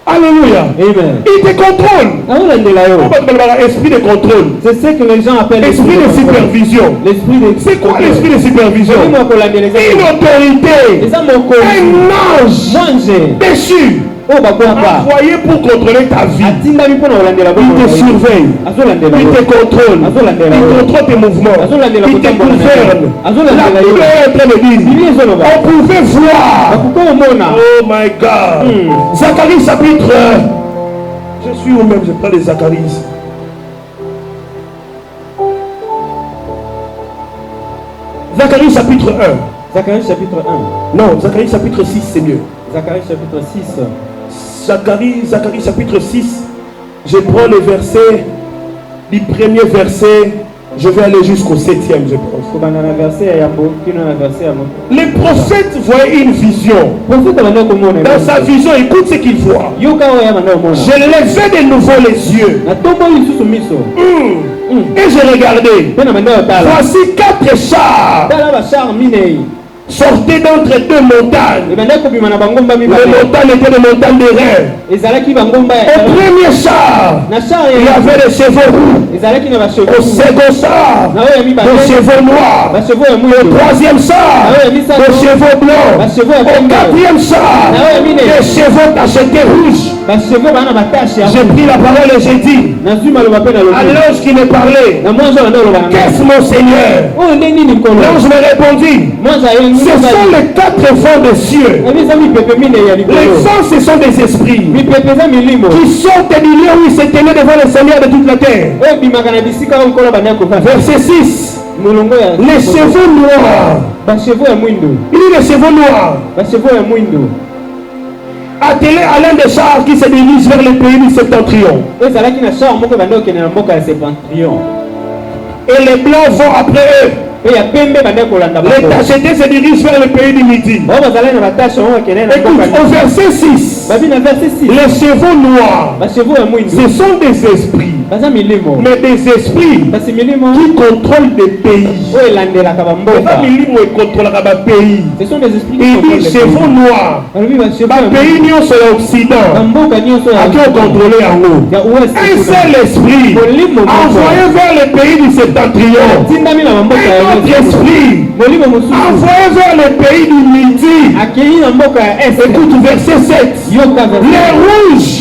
Alléluia. Amen. Il te contrôle. Esprit de contrôle. C'est ce que les gens appellent esprit de supervision. C'est quoi l'esprit de supervision? Une autorité. Un ange déchu envoyé pour contrôler ta vie. Il te surveille, il te contrôle, il contrôle tes mouvements, il te gouverne. La Bible est en train de dire, on pouvait voir. Oh my God. Zacharie chapitre 1. Je suis où même, je prends les Zacharie. Zacharie chapitre 1. Zacharie chapitre 1. Non, Zacharie chapitre 6, c'est mieux. Zacharie chapitre 6. Zacharie chapitre 6. Je prends le verset, du premier verset, je vais aller jusqu'au 7e, je pense. Les prophètes voyaient une vision. Dans sa vision, écoute ce qu'il voit. Je levais de nouveau les yeux. Et je regardais. Voici 4 chars. Sortaient d'entre 2 montagnes. Les montagnes étaient des montagnes de reins. Au premier char, il y avait des chevaux roux. Au second char, des chevaux noirs. Au troisième char, des chevaux blancs. Au quatrième char, des chevaux tachetés rouges. J'ai pris la parole et j'ai dit à l'ange qui me parlait, qu'est-ce mon Seigneur? L'ange me répondit, ce sont les 4 vents des cieux. Les vents, ce sont des esprits qui sortent du lieu où ils se tenaient devant le Seigneur de toute la terre. Verset 6. Les chevaux noirs. Il dit les chevaux noirs. Attelés à l'un des chars qui se dirige vers le pays du septentrion. Et les blancs vont après eux. Les tachetés se dirigent vers le pays du midi. Écoute, au verset 6, les chevaux noirs, ce sont des esprits. Mais des esprits qui contrôlent des pays. Ce sont des esprits qui contrôlent des chevaux noirs. Pays n'y sur l'Occident. À qui ont contrôlé en haut. Un seul esprit envoyé vers le pays du septentrion. Un autre esprit envoyé vers le pays du midi. Écoute, verset 7. Les rouges,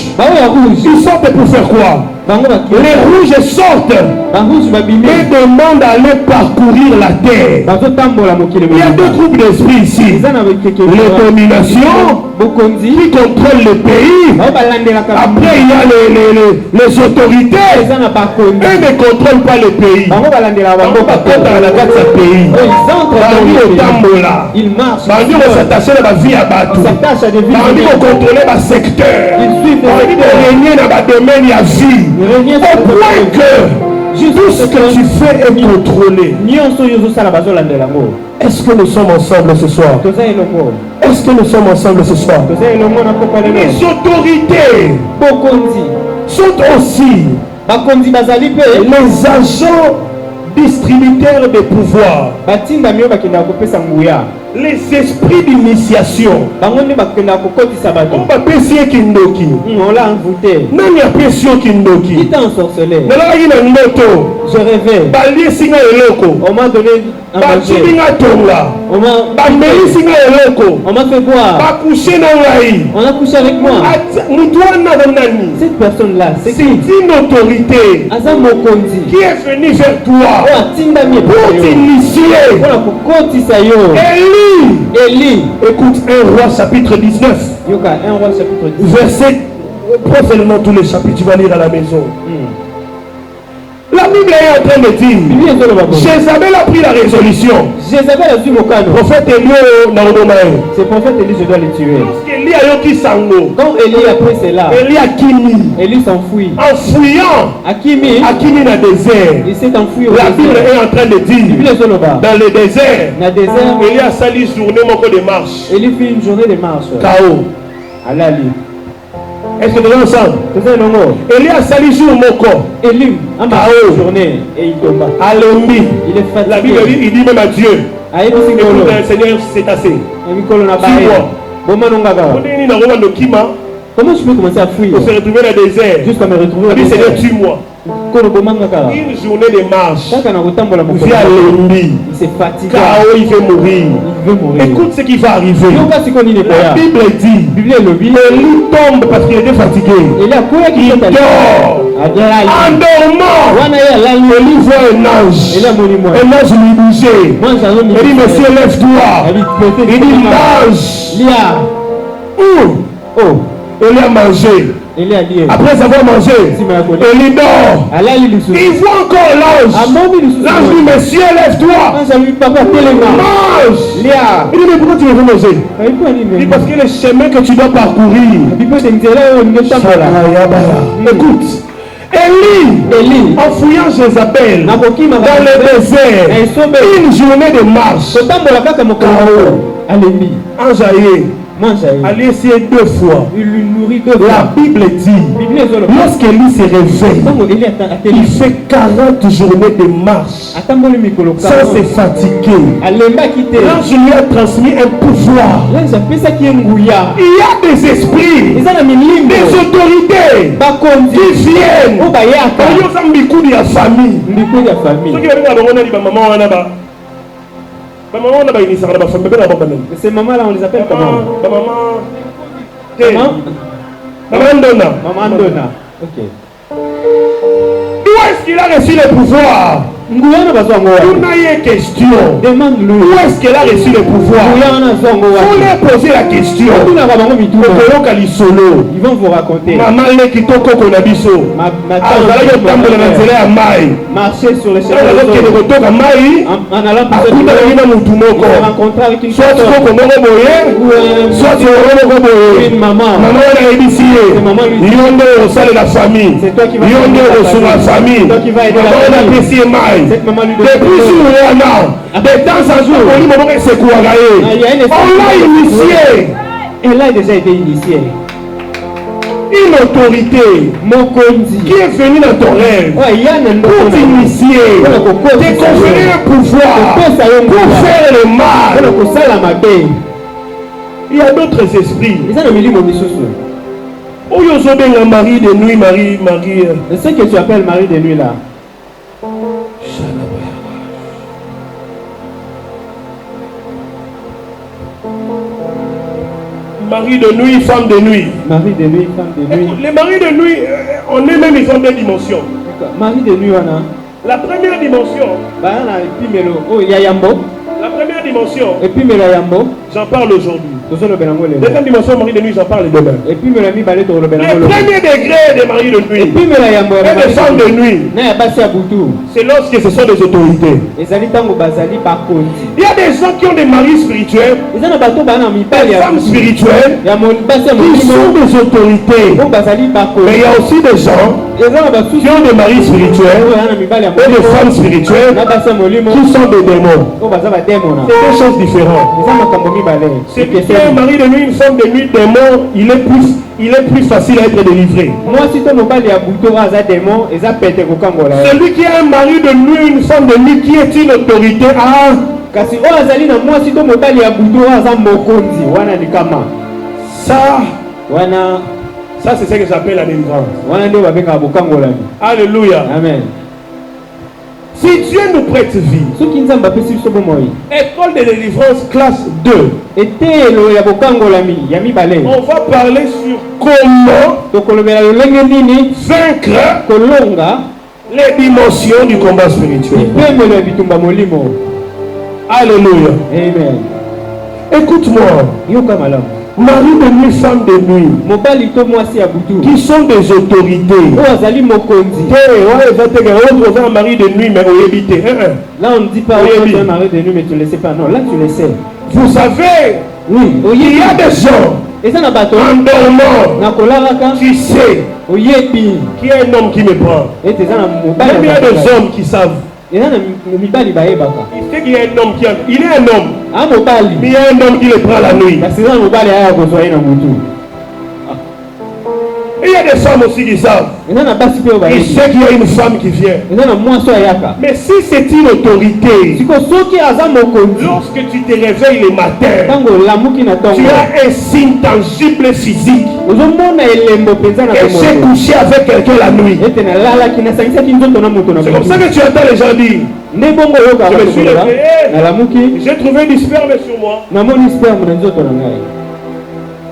ils sortent pour faire quoi? Les rouges sortent et demandent d'aller parcourir la terre. Il y a 2 groupes d'esprits ici. Les dominations qui contrôlent le pays. Après il y a les autorités. Eux ne contrôlent pas le pays. Ils marchent. Ils s'attachent à la vie à Batou. Ils contrôlent le secteur. Ils régner dans le domaine à vie. Au point que tout ce que tu fais est contrôlé. Est-ce que nous sommes ensemble ce soir? Est-ce que nous sommes ensemble ce soir? Les autorités sont aussi les agents distributeurs de pouvoir. Les esprits d'initiation. On va pécier Kindoki. On l'a envoûté. Nani a pécié Kindoki. Qui t'a ensorcelé? Je rêvais. On m'a donné un manger. On m'a fait boire. On a couché avec moi. Cette personne-là, c'est une autorité qui est venue vers toi pour t'initier. Élie, écoute 1 Roi chapitre 19. Verset, prends seulement tous les chapitres, tu vas lire à la maison. La Bible est en train de dire, Jézabel a pris la résolution. Prophète Élie Naodomae. Ce prophète Élie, je dois les tuer. Quand Élie a pris cela, Élie a Kimi. Élie s'enfuit. En fuyant, Akimi dans le désert. Il s'est enfui au La Bible désert. est en train de dire, dans le désert, Élie a sali journée de marche. Élie fit une journée de marche. K.O. Alali. Est-ce que nous sommes ensemble? Élie a sali jour moko. Élie a marché une journée et il tomba. Alombi. Il est fatigué. La Bible dit, il dit même à Dieu. Écoute, Seigneur, c'est assez. Comment je peux commencer à fuir? Pour se retrouver dans le désert. Jusqu'à me retrouver au désert. Seigneur, tue-moi. Une journée de marche. Via l'ennemi. Il s'est fatigué. Car il veut mourir. Écoute ce qui va arriver. La Bible dit Élie tombe parce qu'il était fatigué. Il dort. En dormant, Élie voit un ange. Un ange lui bougeait. Il dit monsieur, lève-toi. Il dit mange. Élie a mangé. Après avoir mangé, Élie dort. Il voit encore l'ange. L'ange dit monsieur, lève-toi. Mange. Il dit mais pourquoi tu veux manger? Il dit parce que le chemin que tu dois parcourir. Écoute, Élie, en fouillant Jézabel dans le désert, une journée de marche, ange aillé. Allez essayer 2 fois. Il lui nourrit 2 fois. La Bible dit, lorsqu'Élie se réveille, il fait 40 journées de marche sans se fatiguer. L'ange lui a transmis un pouvoir. Il y a des esprits, des autorités qui viennent. Il y a famille. Ces mamans-là, on les appelle comment? Maman Donna. Ok. Où est-ce qu'il a reçu le pouvoir? On a eu une question. Demande-lui. Où est-ce qu'elle a reçu le pouvoir? Vous lui poser la question. Ils vont vous raconter. Marcher sur les chemins en allant rencontrer avec une personne ou une maman. C'est toi qui vas aider la famille. Cette maman lui depuis ce moment-là, de temps en jour, on l'a initié. Elle a déjà été initiée. Une autorité qui est venue dans ton rêve pour t'initier, te conférer un pouvoir pour faire le mal. Il y a d'autres esprits. Où y a Marie de nuit, Marie. Ce que tu appelles Marie de nuit là. Mari de nuit, femme de nuit. Mari de nuit, femme de nuit. Les maris de nuit, en eux-mêmes, ils ont 2 dimensions. Mari de nuit, on a. La première dimension. La première dimension. Et puis j'en parle aujourd'hui. Deuxième dimension, mari de nuit, j'en parle demain. Et puis le premier degré des maris de nuit et des femmes de nuit, c'est lorsque ce sont des autorités. Il y a des gens qui ont des maris spirituels, des femmes spirituelles, qui sont des autorités. Mais il y a aussi des gens qui ont des maris spirituels et des femmes spirituelles qui sont des démons. C'est 2 choses différentes. C'est un mari de nuit, une femme de nuit, démon, il est plus facile à être délivré. Celui qui a un mari de nuit, une femme de nuit, qui est une autorité, ça c'est ce que j'appelle la délivrance. Alléluia. Amen. Si Dieu nous prête vie, école de délivrance classe 2, on va parler sur comment vaincre les dimensions du combat spirituel. Alléluia. Amen. Écoute-moi. Mari de nuit, femme de nuit, qui sont des autorités. Un mari de nuit, mais là on ne dit pas un mari de nuit, mais tu ne le sais pas. Non, là tu le sais. Vous savez, il y a des gens en dormant qui sait qu'il y a un homme qui me prend. Même il y a des hommes qui savent. Il sait qu'il y a un homme qui a... Il est un homme. Mais il y a un homme qui le prend la nuit. Et il y a des femmes aussi qui savent. Il sait qu'il y a une femme qui vient. Mais si c'est une autorité, lorsque tu te réveilles le matin, tu as un signe tangible physique. Et j'ai couché avec quelqu'un la nuit. C'est comme ça que tu entends les gens dire. Je me suis réveillé, j'ai trouvé du sperme sur moi.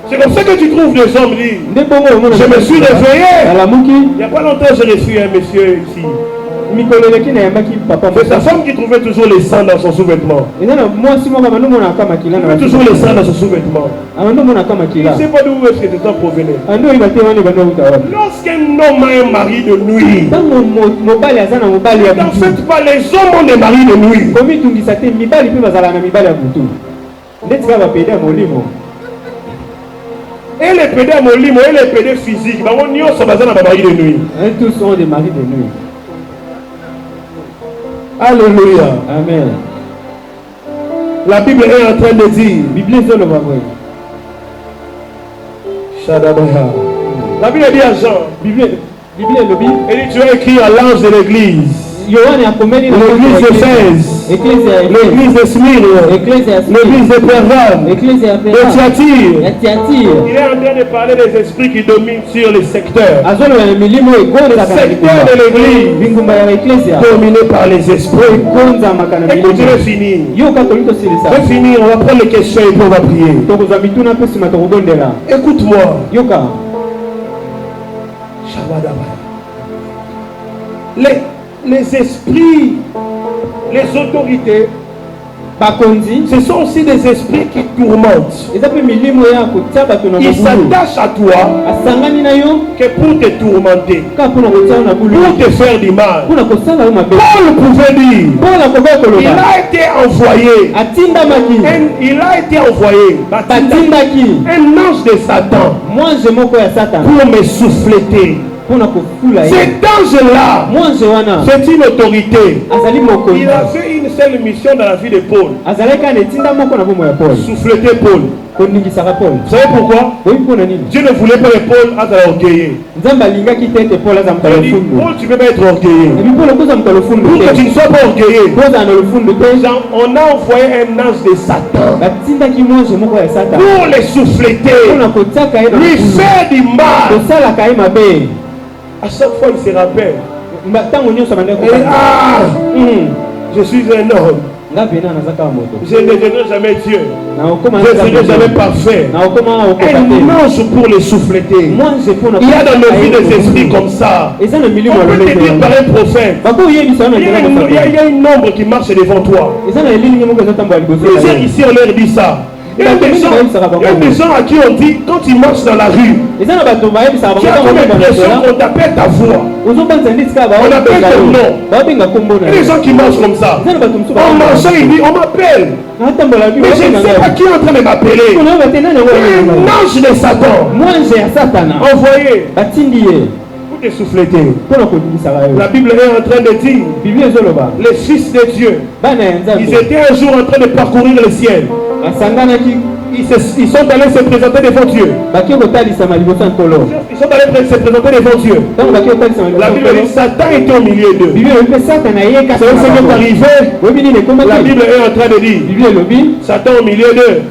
C'est comme ça que tu trouves des hommes dire. Je me suis réveillé. Il n'y a pas longtemps, j'ai reçu un monsieur ici. C'est sa femme qui trouvait toujours les sangs dans son sous-vêtement. Il trouvait toujours les sangs dans son sous-vêtement. Il ne sait pas d'où est-ce que ce sang provenait. Lorsqu'un homme a un mari de nuit, en fait pas les hommes ont des maris de nuit. Et les pédés à molimo et les pédés physiques, tous sont des maris de nuit. Alléluia. Amen. La Bible est en train de dire. La Bible dit à Jean. Elle dit, tu as écrit à l'ange de l'église. L'église d'Éphèse, l'église de Smyrne, l'église de Pergame, de Thyatire. Il est en train de parler des esprits qui dominent sur les secteurs. Le secteur de l'église dominé par les esprits. Écoute, je vais finir. Je vais finir, on va prendre les questions et puis on va prier. Écoute-moi. Les esprits, les autorités, ce sont aussi des esprits qui tourmentent. Ils s'attachent à toi que pour te tourmenter, pour te faire du mal. Paul pouvait dire, il a été envoyé, un ange de Satan pour me souffleter. Cet ange-là, c'est une autorité. Il avait une seule mission dans la vie de Paul. Souffleter Paul. Vous savez pourquoi? Dieu ne voulait pas que Paul soit orgueilleux. Paul, tu ne peux pas être orgueilleux. Pour que tu ne sois pas orgueilleux, on a envoyé un ange de Satan pour les souffleter, lui faire du mal. À chaque fois, il se rappelle. Je suis un homme. Je ne deviendrai jamais Dieu. Je ne serai jamais parfait. Un ange pour les souffleter. Il y a dans nos vies des esprits comme ça. On peut te dire par un prophète. Il y a une ombre qui marche devant toi. Plusieurs ici, on leur dit ça. Il y a des gens à qui on dit, quand ils marchent dans la rue, tu as comme l'impression qu'on t'appelle ta voix. On appelle ton nom. Il y a des gens qui marchent comme ça. En marchant, il dit, on m'appelle. Mais je ne sais pas qui est en train de m'appeler. Un ange de Satan. Envoyé. Pour te souffleter. La Bible est en train de dire, les fils de Dieu, ils étaient un jour en train de parcourir le ciel. Ils sont allés se présenter devant Dieu. Ils sont allés se présenter devant Dieu. La Bible dit Satan était au milieu d'eux. C'est ce qui est arrivé. La Bible est en train de dire Satan au milieu d'eux.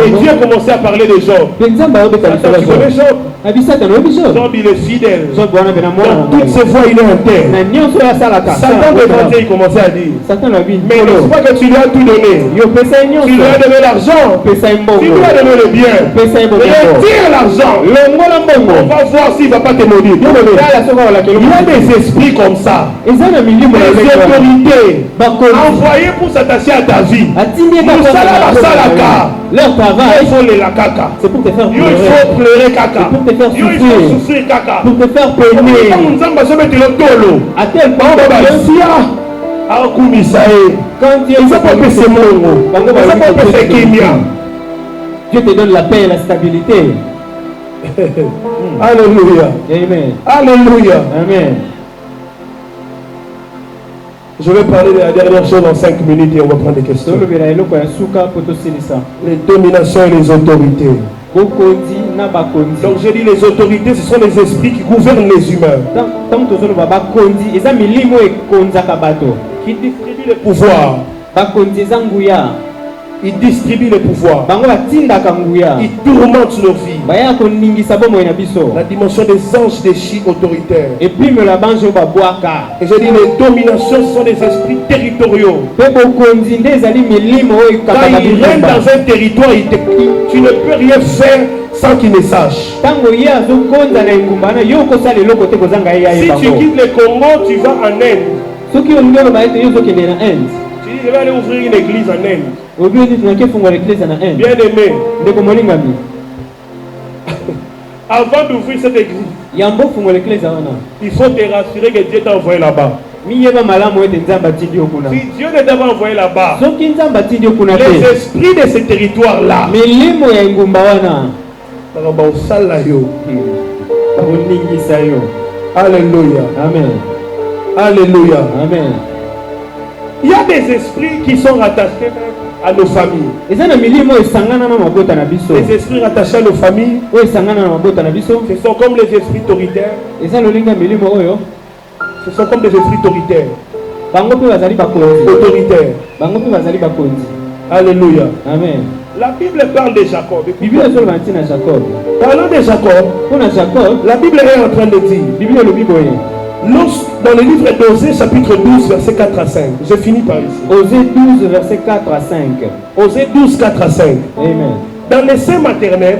Et Dieu a commencé à parler de Job. Satan, tu connais Job? Job, il est fidèle. Dans toutes ses voies, il est en terre. Satan devant Dieu, il commençait à dire mais n'est-ce pas que tu lui as tout donné? Tu lui as donné l'argent. Tu lui as donné le bien. Retire l'argent. On va voir s'il ne va pas te maudire. Il y a des esprits comme ça. Des autorités envoyées pour s'attacher à ta vie. Leur travail, il faut les la caca. C'est pour te faire pleurer. Il faut pleurer caca. C'est pour te faire souffrir. Il faut souffrir caca. Pour te faire peiner. À tel point quand Dieu te donne la paix et la stabilité. Alléluia. Amen. Alléluia. Amen. Je vais parler de la dernière chose en 5 minutes et on va prendre des questions. Les dominations et les autorités. Donc j'ai dit les autorités, ce sont les esprits qui gouvernent les humains. Qui distribuent le pouvoir. Ils distribuent le pouvoir. Ils tourmentent nos vies. La dimension des anges déchis autoritaires. Et j'ai dit les dominations sont des esprits territoriaux. Quand ils règnent dans un territoire, tu ne peux rien faire sans qu'ils ne sachent. Si tu quittes le Congo, tu vas en Inde. Tu dis je vais aller ouvrir une église en Inde. Bien aimé. Avant d'ouvrir cette église, il faut te rassurer que Dieu t'a envoyé là-bas. Si Dieu ne t'a pas envoyé là-bas, les esprits de ce territoire-là, alléluia. Amen. Alléluia. Amen. Il y a des esprits qui sont rattachés à nos familles. Les esprits rattachés à nos familles, ce sont comme les esprits autoritaires. Ce sont comme des esprits autoritaires. Alléluia. Amen. La Bible parle de Jacob. Parlant de Jacob, la Bible est en train de dire, dans le livre d'Osée, chapitre 12, verset 4 à 5. Je finis par ici. Osée 12, verset 4 à 5. Osée 12, 4 à 5. Amen. Dans le sein maternel,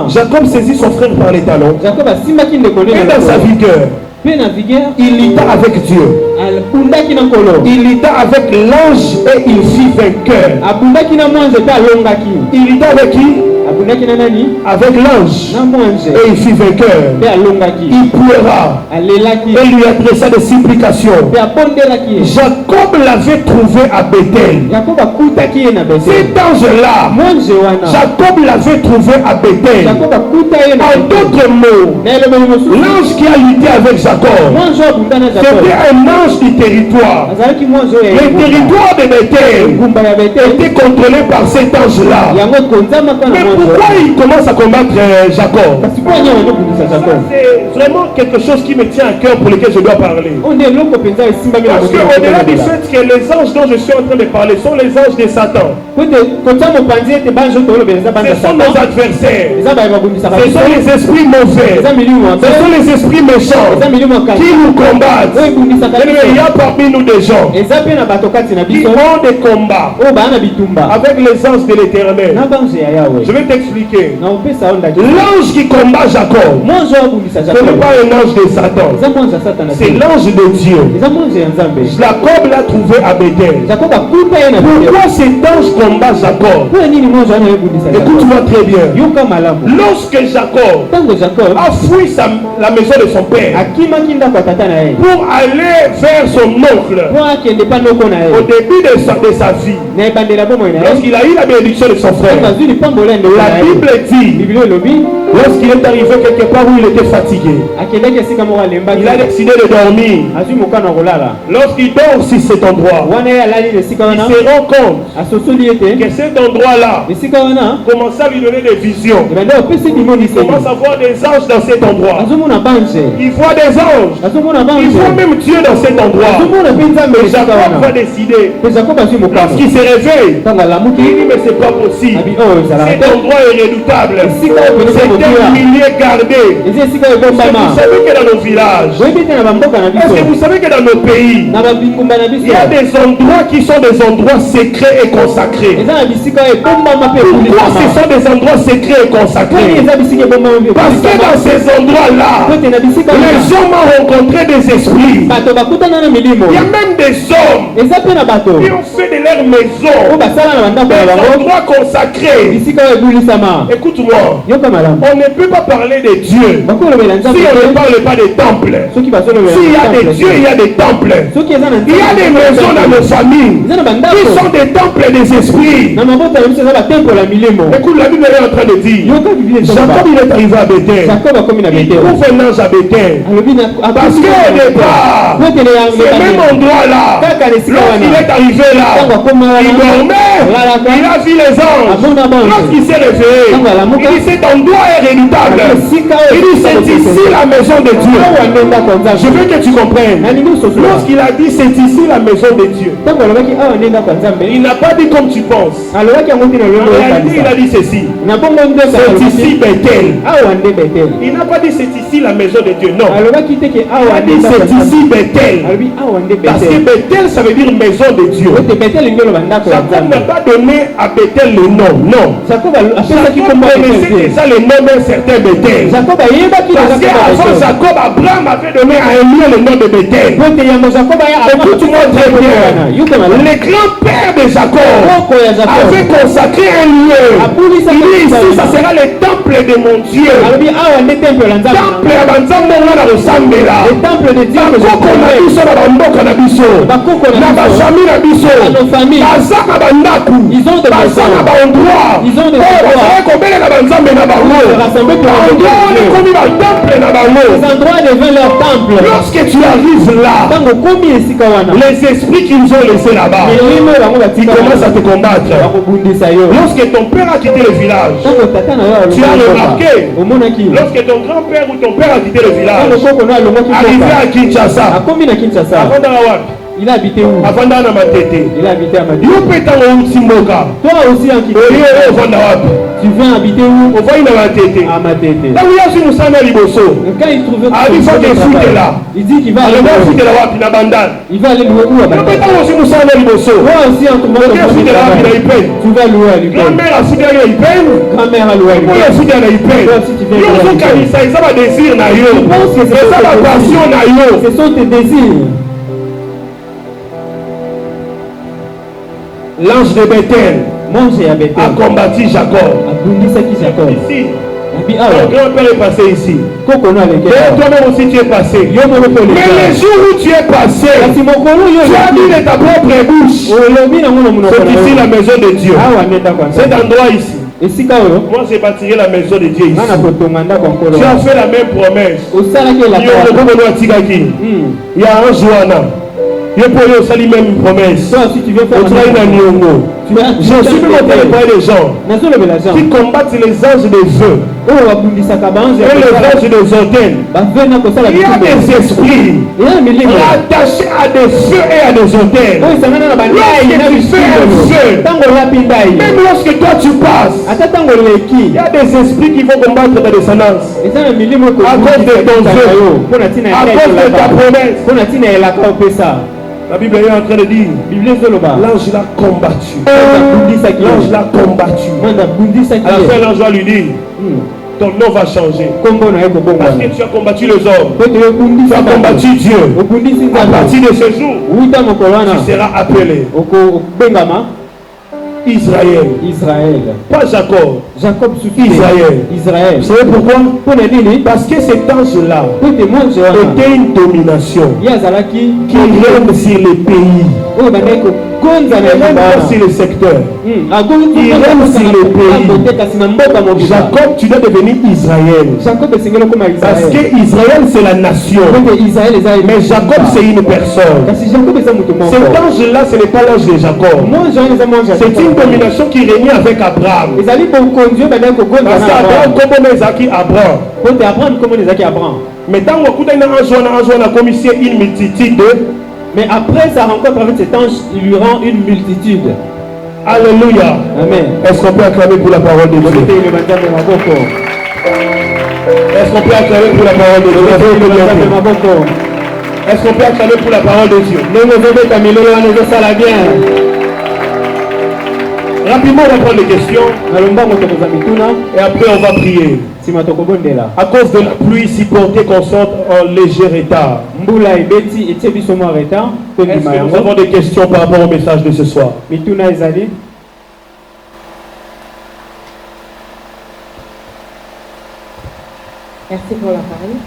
Jacob saisit son frère par les talons. Et dans sa vigueur, il lutta avec Dieu. Il lutta avec l'ange et il fit vainqueur. Il lutta avec qui? Avec l'ange. Et il fit vainqueur. Il pleura et lui adressa des supplications. Jacob l'avait trouvé à Bethel. Cet ange-là, Jacob l'avait trouvé à Bethel. En d'autres mots, l'ange qui a lutté avec Jacob, c'était un ange du territoire. Le territoire de Bethel était contrôlé par cet ange-là. Mais pourquoi il commence à combattre Jacob? C'est vraiment quelque chose qui me tient à cœur pour lequel je dois parler. Parce qu'au-delà du fait que les anges dont je suis en train de parler sont les anges de Satan. Ce sont nos adversaires. Ce sont les esprits mauvais. Ce sont les esprits méchants qui nous combattent. Il y a parmi nous des gens qui ont des combats avec les anges de l'Éternel. Je vais t'expliquer. L'ange qui combat Jacob, ce n'est pas un ange de Satan, c'est l'ange de Dieu. Jacob l'a trouvé à Bethel. Pourquoi cet ange combat Jacob? Écoute-moi très bien. Lorsque Jacob a fui la maison de son père pour aller vers son oncle au début de sa vie, lorsqu'il a eu la bénédiction de son frère, la Bible dit, lorsqu'il est arrivé quelque part où il était fatigué, il a décidé de dormir. Lorsqu'il dort sur cet endroit, il se rend compte que cet endroit-là commence à lui donner des visions. Il commence à voir des anges dans cet endroit. Il voit des anges. Il voit même Dieu dans cet endroit. Et Jacob va décider. Lorsqu'il se réveille, il dit mais c'est pas possible. Cet endroit est redoutable. C'est un milieu gardé. Vous savez que dans nos villages, est-ce que vous savez que dans nos pays, il y a des endroits qui sont des endroits secrets et consacrés? Pourquoi ce sont des endroits secrets et consacrés? Parce que dans ces endroits-là, les hommes ont rencontré des esprits. Il y a même des hommes qui ont fait de leur maison des endroits consacrés. Écoute-moi, on ne peut pas parler de Dieu si on ne parle pas des temples. S'il y a des dieux, il y a des temples. Il y a des maisons dans nos familles qui sont des temples des esprits. Écoute, la Bible est en train de dire, Jacob il est arrivé à Bethel. Il trouve un ange à Bethel. Parce qu'au départ, ce même endroit là, lorsqu'il est arrivé là, il dormait. il a vu les anges. Lorsqu'il s'est réveillé, il dit cet endroit est redoutable. Il dit c'est ici la maison de Dieu. Je veux que tu comprennes. Lorsqu'il a dit c'est ici la maison de Dieu, il n'a pas dit comme tu penses. En réalité, il a dit ceci. C'est ici Bethel. Il n'a pas dit c'est ici la maison de Dieu. Non. Il a dit c'est ici Bethel. Parce que Bethel, ça veut dire maison de Dieu. Jacob n'a pas donné à Bethel le nom. Non. Jacob connaissait déjà le nom d'un certain Bethel. Parce qu'avant Jacob, Abraham avait donné à un lieu le nom de Bethel. Écoute-moi très bien. Le grand-père de Jacob avait consacré un lieu. Il dit ici, ça sera le temple de mon Dieu. Temple à Banzambo, on a ressemblé là. Le temple de Dieu. Ils ont des endroits. Ils ont des endroits devant leur temple. Lorsque tu arrives là, les esprits qu'ils ont laissés là-bas, ils commencent à te combattre. Lorsque ton père a quitté le village, tu as remarqué, lorsque ton grand-père ou ton père a quitté le village, arrivé à Kinshasa, avant d'avoir il a habité où? Avant d'aller à Matete. Il a habité à Matete. Toi aussi en Kinshasa. Tu viens habiter où? À Matete. Quand il trouvait il dit qu'il va aller il va aller louer où à Matete. Toi aussi en trouvant tu vas louer à l'Ukraine. Grand-mère a loué à l'Ukraine. Ce sont tes désirs. L'ange de Bethel a combattu Jacob. Ici, ton grand-père est passé ici. Et toi-même aussi tu es passé. Mais le jour où tu es passé, tu as dit de ta propre bouche, c'est ici la maison de Dieu. Cet endroit ici. Moi j'ai bâti la maison de Dieu ici. Tu as fait la même promesse. Il y a un Joana. Je suis même une promesse. Si tu veux faire je suis même en train de parler des gens qui combattent les anges des feux et les anges des hôtels. Il y a des esprits attachés à des feux et à des hôtels. Lorsque tu fais un feu, même lorsque toi tu passes, il y a des esprits qui vont combattre ta descendance à cause de ton feu, à cause de ta promesse. La Bible est en train de dire, l'ange l'a combattu. L'ange l'a combattu. À la fin, l'ange va lui dire, ton nom va changer. Parce que tu as combattu les hommes. Tu as combattu Dieu. À partir de ce jour, tu seras appelé Israël. Pas Jacob. Suffit. Israël. Vous savez pourquoi? Parce que cet ange-là était une domination qui règne sur les pays. Il règne sur le secteur. Il règne sur le pays. Jacob, tu dois devenir Israël. Parce que Israël c'est la nation. Mais Jacob c'est une personne. Cet ange-là ce n'est pas l'ange de Jacob. C'est une domination qui régnait avec Abraham. Parce qu'Abraham comme Isaac Abraham. Mais tant qu'on a commis une multitude de... Mais après sa rencontre avec cet ange, il lui rend une multitude. Alléluia. Amen. Est-ce qu'on peut acclamer pour la parole de Dieu? Est-ce qu'on peut acclamer pour la parole de Dieu? Est-ce qu'on peut acclamer pour la parole de Dieu? Rapidement, on va prendre les questions. Et après, on va prier. À cause de la pluie si portée qu'on sorte en léger retard. Est-ce que nous avons des questions par rapport au message de ce soir? Merci pour la parole.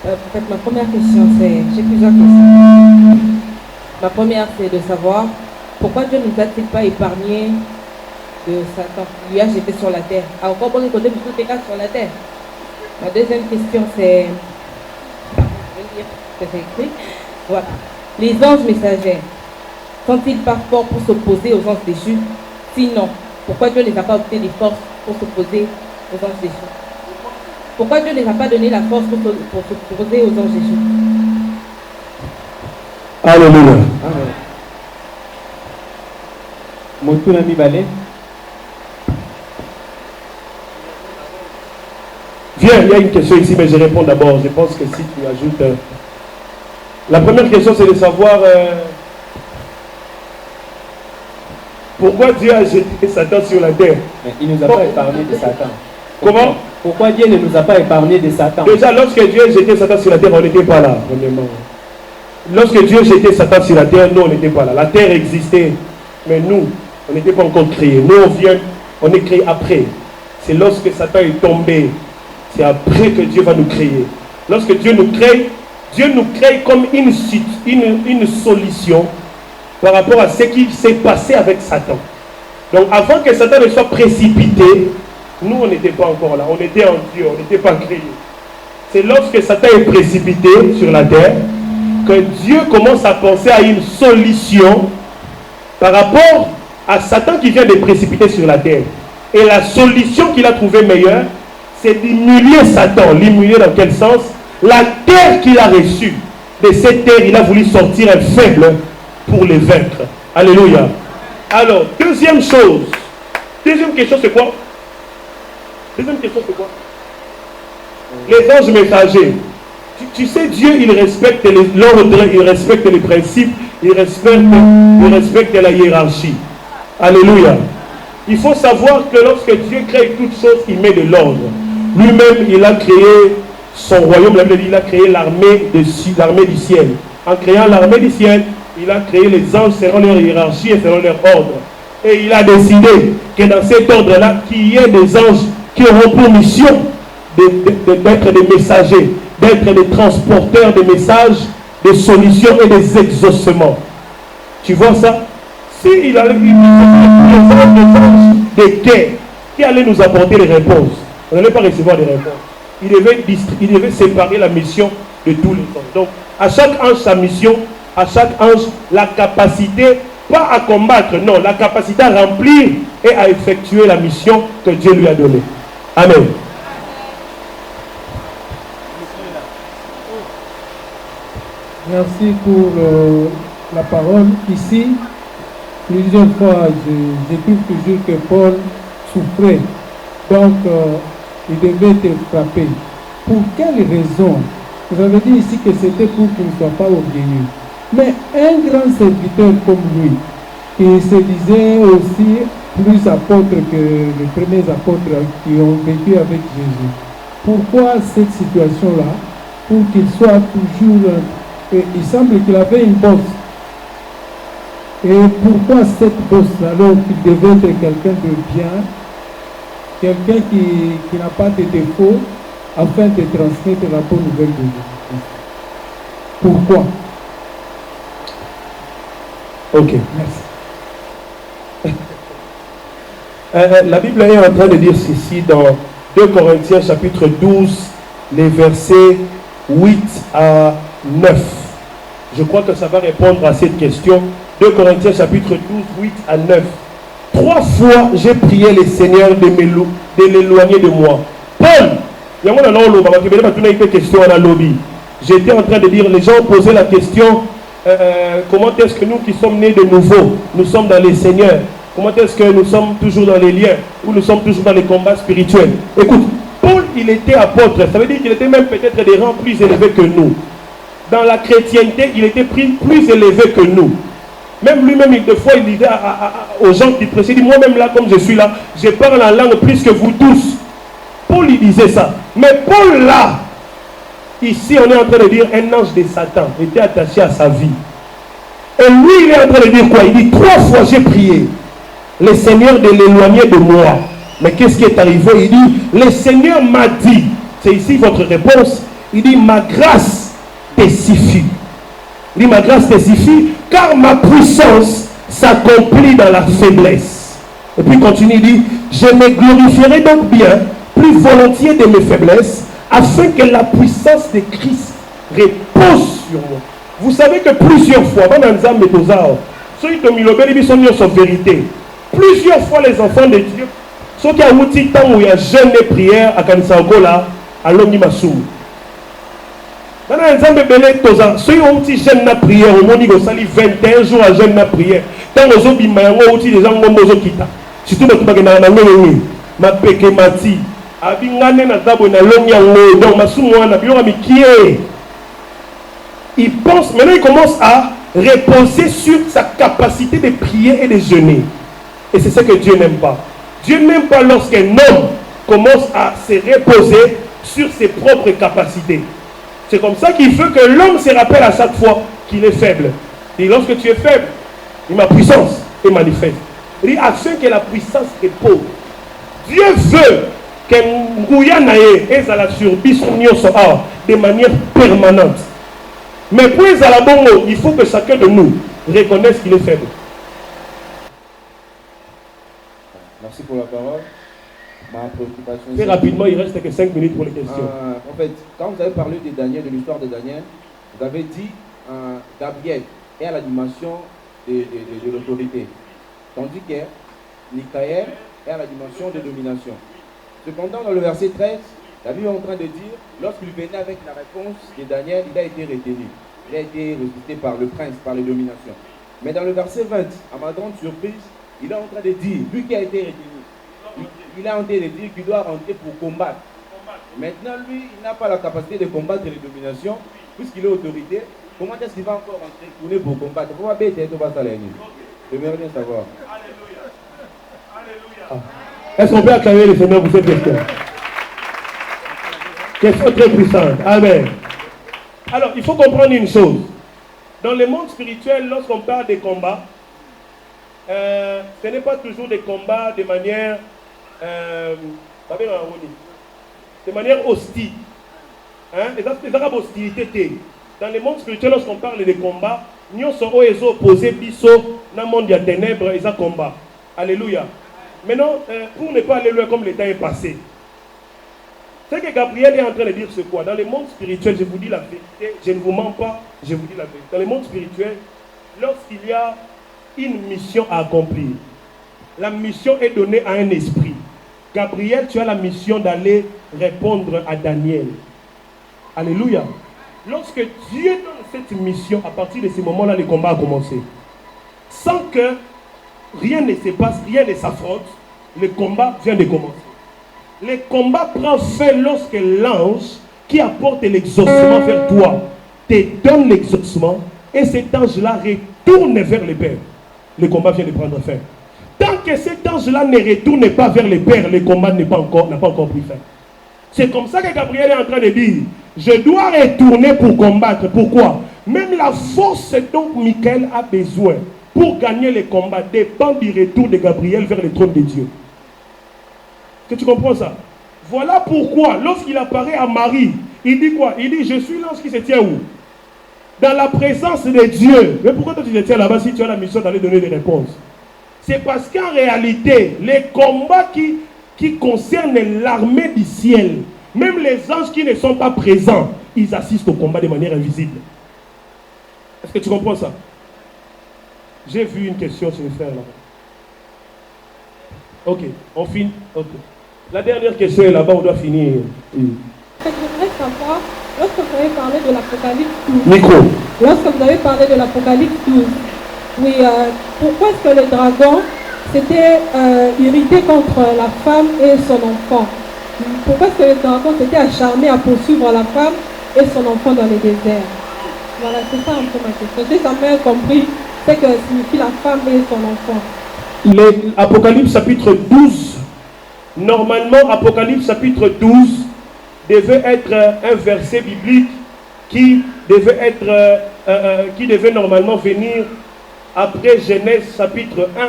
En fait, ma première question, j'ai plusieurs questions. Ma première, c'est de savoir pourquoi Dieu ne nous a-t-il pas épargné de Satan? Lui a jeté sur la terre. Encore bon côté tout est sur la terre. Ma deuxième question, c'est... Je vais lire ce que j'ai écrit. Voilà. Les anges messagers sont-ils pas forts pour s'opposer aux anges déchus? Sinon, pourquoi Dieu ne les a pas obtenus des forces pour s'opposer aux anges déchus? Pourquoi Dieu ne les a pas donné la force pour s'opposer aux anges déchus? Alléluia. Motuna mibale. Viens, il y a une question ici, mais je réponds d'abord. Je pense que si tu ajoutes... La première question, c'est de savoir pourquoi Dieu a jeté Satan sur la terre. Mais il ne nous a pas épargné de Satan. Comment? Pourquoi Dieu ne nous a pas épargné de Satan? Déjà, lorsque Dieu a jeté Satan sur la terre, on n'était pas là, premièrement. Lorsque Dieu jetait Satan sur la terre, nous, on n'était pas là. La terre existait, mais nous, on n'était pas encore créés. Nous, on est créés après. C'est lorsque Satan est tombé, c'est après que Dieu va nous créer. Lorsque Dieu nous crée comme une solution par rapport à ce qui s'est passé avec Satan. Donc, avant que Satan ne soit précipité, nous, on n'était pas encore là. On était en Dieu, on n'était pas créés. C'est lorsque Satan est précipité sur la terre que Dieu commence à penser à une solution par rapport à Satan qui vient de précipiter sur la terre. Et la solution qu'il a trouvée meilleure, c'est d'humilier Satan. L'humilier dans quel sens? La terre qu'il a reçue, de cette terre, il a voulu sortir un faible pour les vaincre. Alléluia. Alors, deuxième question, c'est quoi? Deuxième question, c'est quoi? Les anges messagers. Tu sais, Dieu, il respecte l'ordre, il respecte les principes, il respecte la hiérarchie. Alléluia. Il faut savoir que lorsque Dieu crée toutes choses, il met de l'ordre. Lui-même, il a créé son royaume, il a créé l'armée du ciel. En créant l'armée du ciel, il a créé les anges selon leur hiérarchie et selon leur ordre. Et il a décidé que dans cet ordre-là, qu'il y ait des anges qui auront pour mission d'être des messagers, d'être des transporteurs de messages, des solutions et des exaucements. Tu vois ça? S'il avait des anges des quais qui allaient nous apporter les réponses, on n'allait pas recevoir des réponses. Il devait séparer la mission de tous les anges. Donc, à chaque ange sa mission, à chaque ange la capacité, pas à combattre, non, la capacité à remplir et à effectuer la mission que Dieu lui a donnée. Amen. Merci pour la parole. Ici, plusieurs fois, je trouve toujours que Paul souffrait. Donc, il devait être frappé. Pour quelle raison? Vous avez dit ici que c'était pour qu'il ne soit pas orgueilleux. Mais un grand serviteur comme lui, qui se disait aussi plus apôtre que les premiers apôtres qui ont vécu avec Jésus. Pourquoi cette situation-là? Pour qu'il soit toujours... il semble qu'il avait une bosse. Et pourquoi cette bosse alors qu'il devait être quelqu'un de bien, quelqu'un qui n'a pas de défaut, afin de transmettre la bonne nouvelle de Jésus? Pourquoi? Ok. Merci. La Bible est en train de dire ceci dans 2 Corinthiens chapitre 12, les versets 8 à 9. Je crois que ça va répondre à cette question. 2 Corinthiens chapitre 12, 8 à 9. 3 fois j'ai prié le Seigneur de l'éloigner de moi. Paul, j'étais en train de dire, les gens posaient la question, comment est-ce que nous qui sommes nés de nouveau, nous sommes dans les Seigneurs? Comment est-ce que nous sommes toujours dans les liens, ou nous sommes toujours dans les combats spirituels? Écoute, Paul, il était apôtre, ça veut dire qu'il était même peut-être des rangs plus élevés que nous. Dans la chrétienté, il était plus élevé que nous. Même lui-même, des fois, il disait aux gens qui précédaient, moi-même là, comme je suis là, je parle en langue plus que vous tous. Paul, il disait ça. Mais Paul, là, ici, on est en train de dire, un ange de Satan était attaché à sa vie. Et lui, il est en train de dire quoi? Il dit, 3 fois j'ai prié le Seigneur de l'éloigner de moi. Mais qu'est-ce qui est arrivé? Il dit, le Seigneur m'a dit, c'est ici votre réponse, il dit, ma grâce te suffit. Il dit, ma grâce te suffit, car ma puissance s'accomplit dans la faiblesse. Et puis il continue, il dit, je me glorifierai donc bien, plus volontiers de mes faiblesses, afin que la puissance de Christ repose sur moi. Vous savez que plusieurs fois, dans Nzambe Tozao, ceux qui ont mis le béni sont vérité. Plusieurs fois les enfants de Dieu, ceux qui ont eu temps où il y a jeûne et prière à Kanisangola, à Longimasou. Maintenant, les hommes belés, ceux qui ont eu jeûne et prière, au monde, ils ont sali 21 jours à jeûne et prière. Tant que vous avez eu des gens qui ont quitté. Surtout quand vous avez eu ma péché mati. Abingane na tabo na longiango. Donc, ma soumouana, il pense, maintenant il commence à reposer sur sa capacité de prier et de jeûner. Et c'est ce que Dieu n'aime pas. Dieu n'aime pas lorsqu'un homme commence à se reposer sur ses propres capacités. C'est comme ça qu'il veut que l'homme se rappelle à chaque fois qu'il est faible. Et lorsque tu es faible, ma puissance est manifeste. Il dit afin que la puissance repose. Dieu veut que Ngouyanaye et la survie de manière permanente. Mais pour les Alabongo, il faut que chacun de nous reconnaisse qu'il est faible. Merci pour la parole. Ma préoccupation. Très rapidement, il reste que 5 minutes pour les questions. En fait, quand vous avez parlé de Daniel, de l'histoire de Daniel, vous avez dit Gabriel est à la dimension de l'autorité. Tandis que Michael est à la dimension de domination. Cependant, dans le verset 13, la Bible est en train de dire, lorsqu'il venait avec la réponse de Daniel, il a été retenu. Il a été ressuscité par le prince, par les dominations. Mais dans le verset 20, à ma grande surprise, il est en train de dire, lui qui a été retenu, il est en train de dire qu'il doit rentrer pour combattre. Maintenant, lui, il n'a pas la capacité de combattre les dominations, puisqu'il est autorité. Comment est-ce qu'il va encore rentrer, tourner pour combattre? Comment j'aimerais bien savoir. Est-ce qu'on peut acclamer le Seigneur pour cette question? Question très puissante. Amen. Alors, il faut comprendre une chose. Dans le monde spirituel, lorsqu'on parle des combats, ce n'est pas toujours des combats de manière hostile. Les arabes hostilité. Dans le monde spirituel, lorsqu'on parle des combats, nous sommes opposés dans le monde des ténèbres et des combats. Alléluia. Maintenant, pour ne pas aller loin comme le temps est passé, ce que Gabriel est en train de dire, c'est quoi? Dans le monde spirituel, je vous dis la vérité, je ne vous mens pas, je vous dis la vérité. Dans le monde spirituel, lorsqu'il y a une mission à accomplir, la mission est donnée à un esprit. Gabriel, tu as la mission d'aller répondre à Daniel. Alléluia. Lorsque Dieu donne cette mission, à partir de ce moment-là, le combat a commencé. Sans que rien ne se passe, rien ne s'affronte, le combat vient de commencer. Le combat prend fin lorsque l'ange qui apporte l'exaucement vers toi te donne l'exaucement et cet ange-là retourne vers le Père. Le combat vient de prendre fin. Tant que cet ange-là ne retourne pas vers le Père, le combat n'a pas encore pris fin. C'est comme ça que Gabriel est en train de dire, je dois retourner pour combattre. Pourquoi? Même la force dont Michael a besoin pour gagner le combat dépend du retour de Gabriel vers le trône de Dieu. Est-ce que tu comprends ça? Voilà pourquoi, lorsqu'il apparaît à Marie, il dit quoi? Il dit, je suis l'ange qui se tient où? Dans la présence de Dieu. Mais pourquoi toi tu te tiens là-bas si tu as la mission d'aller donner des réponses? C'est parce qu'en réalité, les combats qui concernent l'armée du ciel, même les anges qui ne sont pas présents, ils assistent au combat de manière invisible. Est-ce que tu comprends ça? J'ai vu une question sur le frère là-bas. Ok, on finit. Okay. La dernière question est là-bas, on doit finir. J'aimerais savoir, lorsque vous avez parlé de l'Apocalypse 12. Micro. Lorsque vous avez parlé de l'Apocalypse 12, oui, pourquoi est-ce que le dragon s'était irrité contre la femme et son enfant? Pourquoi est-ce que le dragon s'était acharné à poursuivre la femme et son enfant dans les déserts? Voilà, c'est ça un peu ma question. J'ai jamais compris ce que signifie la femme et son enfant. Apocalypse chapitre 12, normalement Apocalypse chapitre 12 devait être un verset biblique qui devait normalement venir après Genèse chapitre 1,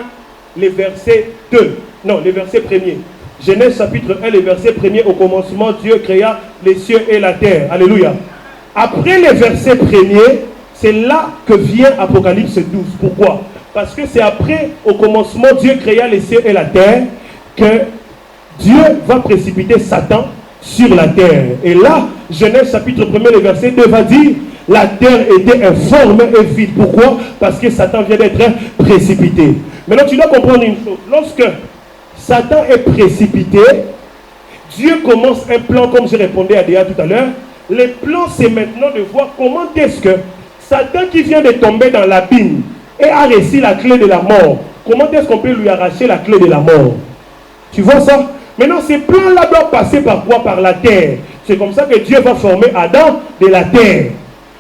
le verset 2. Non, le verset 1er. Genèse chapitre 1, le verset 1er. Au commencement, Dieu créa les cieux et la terre. Alléluia. Après le verset 1er, c'est là que vient Apocalypse 12. Pourquoi? Parce que c'est après, au commencement, Dieu créa les cieux et la terre, que Dieu va précipiter Satan sur la terre. Et là, Genèse chapitre 1er, le verset 2 va dire, la terre était informe et vide. Pourquoi? Parce que Satan vient d'être précipité. Maintenant, tu dois comprendre une chose. Lorsque Satan est précipité, Dieu commence un plan, comme je répondais à Déa tout à l'heure. Le plan, c'est maintenant de voir comment est-ce que Satan qui vient de tomber dans l'abîme et a reçu la clé de la mort, comment est-ce qu'on peut lui arracher la clé de la mort? Tu vois ça? Maintenant, ces plans-là doivent passer par quoi? Par la terre. C'est comme ça que Dieu va former Adam de la terre.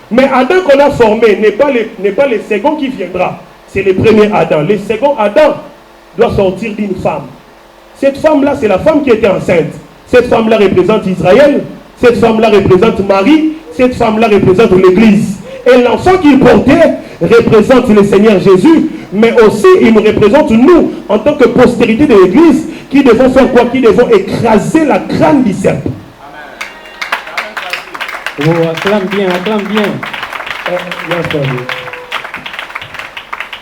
Mais Adam qu'on a formé n'est pas le second qui viendra. C'est le premier Adam. Le second Adam doit sortir d'une femme. Cette femme-là, c'est la femme qui était enceinte. Cette femme-là représente Israël. Cette femme-là représente Marie. Cette femme-là représente l'Église. Et l'enfant qu'il portait représente le Seigneur Jésus. Mais aussi, il nous représente nous, en tant que postérité de l'Église, qui devons faire quoi? Qui devons écraser la crâne du serpent. Oh, acclame bien, acclame bien.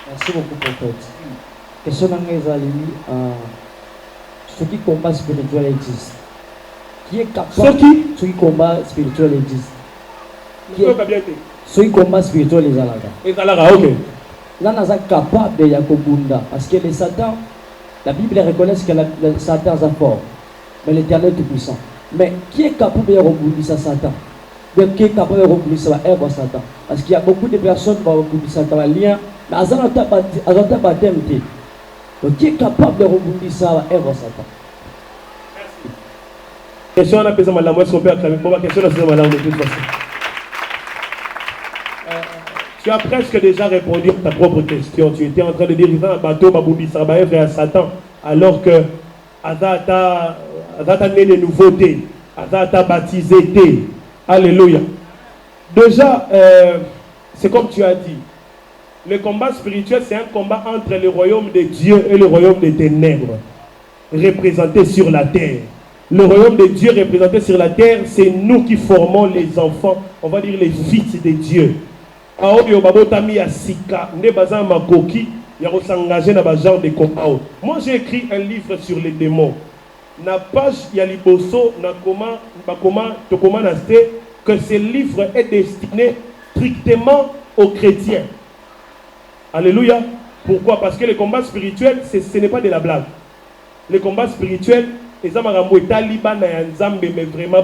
Merci beaucoup, prophète. Question ce qui combat spirituel existe. Qui est capable? Ce qui combat spirituel existe. Ce qui combat spirituel les alaga. Ok. Là, nous sommes capables de Yakobunda. Parce que les Satan, la Bible reconnaît que le Satan est fort. Mais l'Éternel est tout puissant. Mais qui est capable de rebondir ça Satan? Qui est capable de rebondir ça Satan? Parce qu'il y a beaucoup de personnes qui vont rebondir Satan. Mais Azanta baptême. Donc qui est capable de rebondir ça Satan? Question, on a besoin de la moitié, on peut acclamer. Pour ma question, on a besoin de la moitié. Tu as presque déjà répondu à ta propre question. Tu étais en train de dire dans un bateau, Baboumbissa, frère Satan, alors que Azata né de nouveautés, Azata baptisé. Alléluia. Déjà, c'est comme tu as dit, le combat spirituel, c'est un combat entre le royaume de Dieu et le royaume des ténèbres, représenté sur la terre. Le royaume de Dieu représenté sur la terre, c'est nous qui formons les enfants, on va dire les fils de Dieu. Moi j'ai écrit un livre sur les démons. Na page Yaliboso, na comment que ce livre est destiné strictement aux chrétiens. Alléluia. Pourquoi? Parce que le combat spirituel, ce n'est pas de la blague. Le combat spirituel, mais vraiment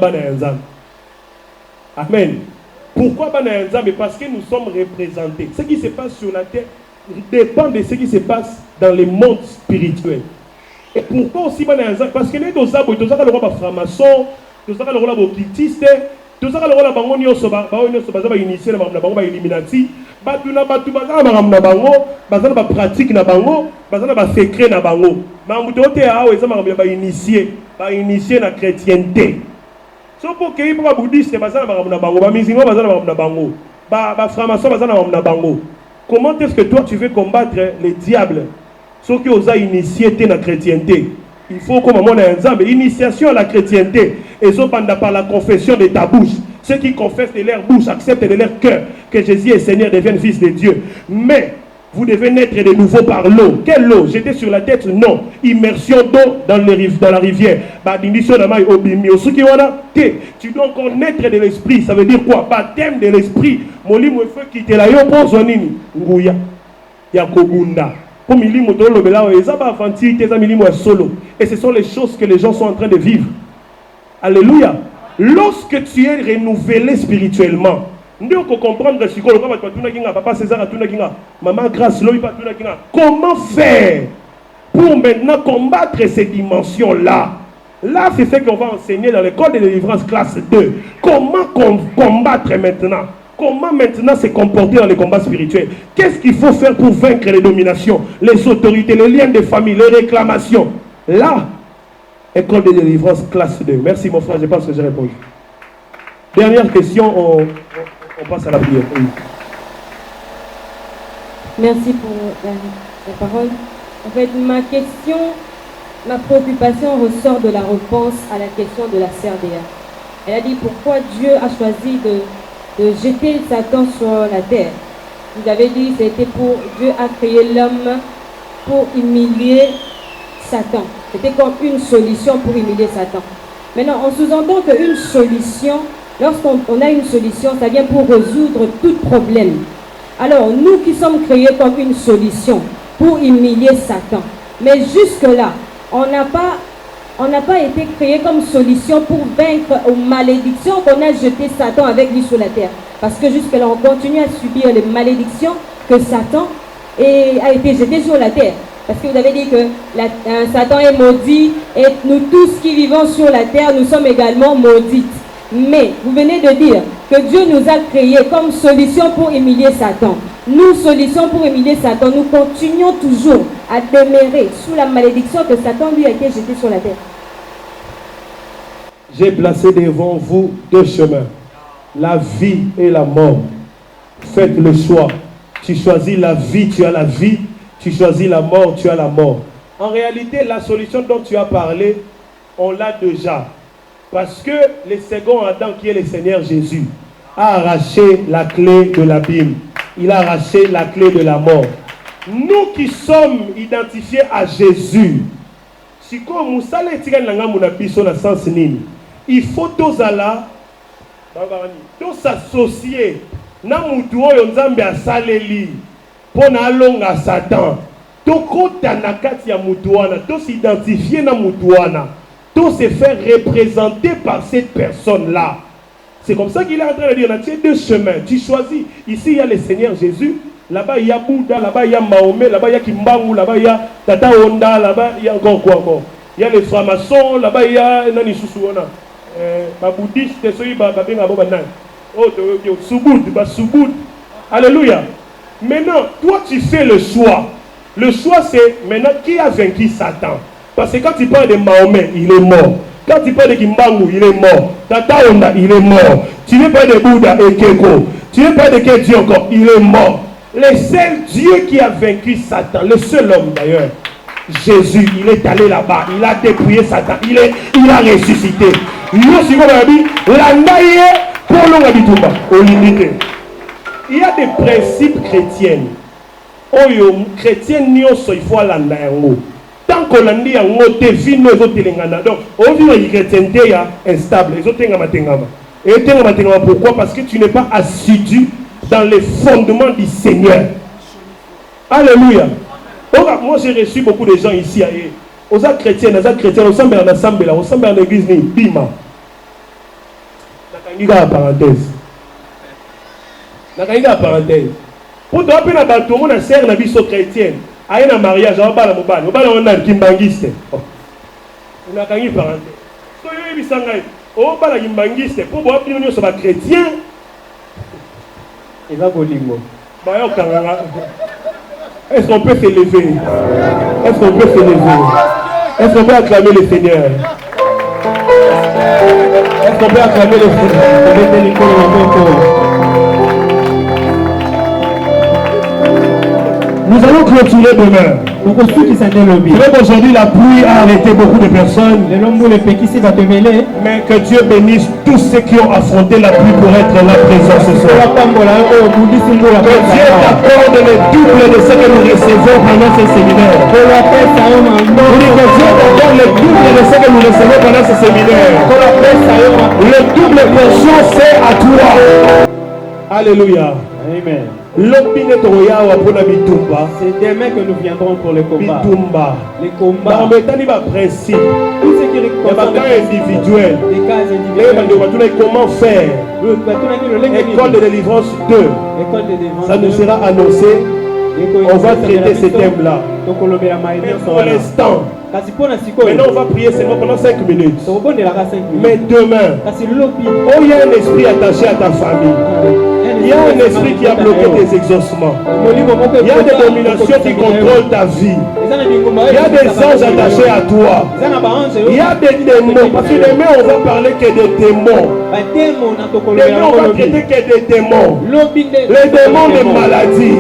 Amen. Pourquoi parce que nous sommes représentés. Ce qui se passe sur la terre dépend de ce qui se passe dans le monde spirituel. Et pourquoi aussi parce que nous sommes les francs-maçons, nous sommes les occultistes, nous sommes les initiés, les illuminati, pratique na bango, secret na bango. Initié na chrétienté. So pour que les bouddhistes comment est-ce que toi tu veux combattre les diables? Ceux qui osent initier la chrétienté. Il faut comme on a un initiation à la chrétienté. Et so par la confession de ta bouche. Ceux qui confessent de leur bouche acceptent de leur cœur que Jésus est Seigneur, deviennent fils de Dieu. Mais vous devez naître de nouveau par l'eau. Quelle eau? Jeter sur la tête? Non. Immersion d'eau dans la rivière. Tu dois encore naître de l'esprit. Ça veut dire quoi? Baptême de l'esprit. Et ce sont les choses que les gens sont en train de vivre. Alléluia. Lorsque tu es renouvelé spirituellement, nous devons comprendre comment faire pour maintenant combattre ces dimensions-là. Là, c'est ce qu'on va enseigner dans l'école de délivrance classe 2. Comment combattre maintenant? Comment maintenant se comporter dans les combats spirituels? Qu'est-ce qu'il faut faire pour vaincre les dominations, les autorités, les liens de famille, les réclamations? Là, école de délivrance classe 2. Merci mon frère, je pense que j'ai répondu. Dernière question, on passe à la prière. Oui. Merci pour la parole. En fait, ma préoccupation ressort de la réponse à la question de la sœur Déa. Elle a dit pourquoi Dieu a choisi de jeter Satan sur la terre. Vous avez dit que c'était pour Dieu a créé l'homme pour humilier Satan. C'était comme une solution pour humilier Satan. Maintenant, on sous-entend qu'une solution Lorsqu'on a une solution, ça vient pour résoudre tout problème. Alors, nous qui sommes créés comme une solution pour humilier Satan, mais jusque-là, on n'a pas été créés comme solution pour vaincre aux malédictions qu'on a jetées Satan avec lui sur la terre. Parce que jusque-là, on continue à subir les malédictions que Satan a été jeté sur la terre. Parce que vous avez dit que Satan est maudit et nous tous qui vivons sur la terre, nous sommes également maudites. Mais vous venez de dire que Dieu nous a créés comme solution pour humilier Satan. Nous, solution pour humilier Satan, nous continuons toujours à demeurer sous la malédiction que Satan lui a été jeté sur la terre. J'ai placé devant vous deux chemins, la vie et la mort. Faites le choix. Tu choisis la vie, tu as la vie. Tu choisis la mort, tu as la mort. En réalité, la solution dont tu as parlé, on l'a déjà. Parce que le second Adam, qui est le Seigneur Jésus, a arraché la clé de l'abîme. Il a arraché la clé de la mort. Nous qui sommes identifiés à Jésus, il faut tous s'associer. Pour n'alonga Satan, tout ya mutuana, tout s'identifier na mutuana, tout se faire représenter par cette personne-là. C'est comme ça qu'il est en train de dire, tu as deux chemins, tu choisis. Ici il y a le Seigneur Jésus, là-bas il y a Bouddha, là-bas il y a Mahomet, là-bas il y a Kimbangu, là-bas il y a Tata Honda, là-bas il y a encore quoi encore. Il y a les francs-maçons, là-bas il y a Nani Susuona, bouddhiste, Subud. Alléluia. Maintenant, toi tu fais le choix. Le choix c'est maintenant qui a vaincu Satan. Parce que quand tu parles de Mahomet, il est mort. Quand tu parles de Kimbangu, il est mort. Tata Honda, il est mort. Tu ne parles pas de Bouddha et Keko. Tu ne parles pas de quel Dieu encore, il est mort. Le seul Dieu qui a vaincu Satan, le seul homme d'ailleurs, Jésus, il est allé là-bas, il a dépouillé Satan, il a ressuscité. Il y a des principes chrétiens. Chrétiens, il faut l'anda. Tant qu'on a dit que vie nous est donc on vit une chrétienté instable. Pourquoi? Parce que tu n'es pas assidu dans les fondements du Seigneur. Alléluia. Moi j'ai reçu beaucoup de gens ici. Aux chrétiens, on semble en l'église, bima. Parenthèse. Parenthèse. Pour te rappeler à tout le monde, sert la vie chrétienne. Il y a un mariage, il y a un kimbangiste. On a gagné parenthèse. Pour voir que nous sommes chrétiens, il va bolingo. Est-ce qu'on peut s'élever? Est-ce qu'on peut s'élever? Est-ce qu'on peut acclamer le Seigneur? Est-ce qu'on peut acclamer le Seigneur? Nous allons clôturer demain. Aujourd'hui, la pluie a arrêté beaucoup de personnes. Mais que Dieu bénisse tous ceux qui ont affronté la pluie pour être là présents ce soir. Que Dieu t'accorde le double de ce que nous recevons pendant ce séminaire. Que Dieu t'accorde le double de ce que nous recevons pendant ce séminaire. Le double portion, c'est à toi. Alléluia. Amen. C'est demain que nous viendrons pour le combat. Les combats. Principe. Tout ce qui représente individuel. Des cas individuels. Comment faire? École de délivrance 2. Ça nous sera annoncé. On va traiter ces thèmes-là. Mais pour l'instant, maintenant on va prier seulement pendant 5 minutes. Mais demain, il y a un esprit attaché à ta famille. Il y a un esprit qui a bloqué tes exaucements. Il y a des dominations qui contrôlent ta vie. Il y a des anges attachés à toi. Il y a des démons. Parce que demain on va parler que des démons. Demain on va traiter que des démons. Les démons de maladie.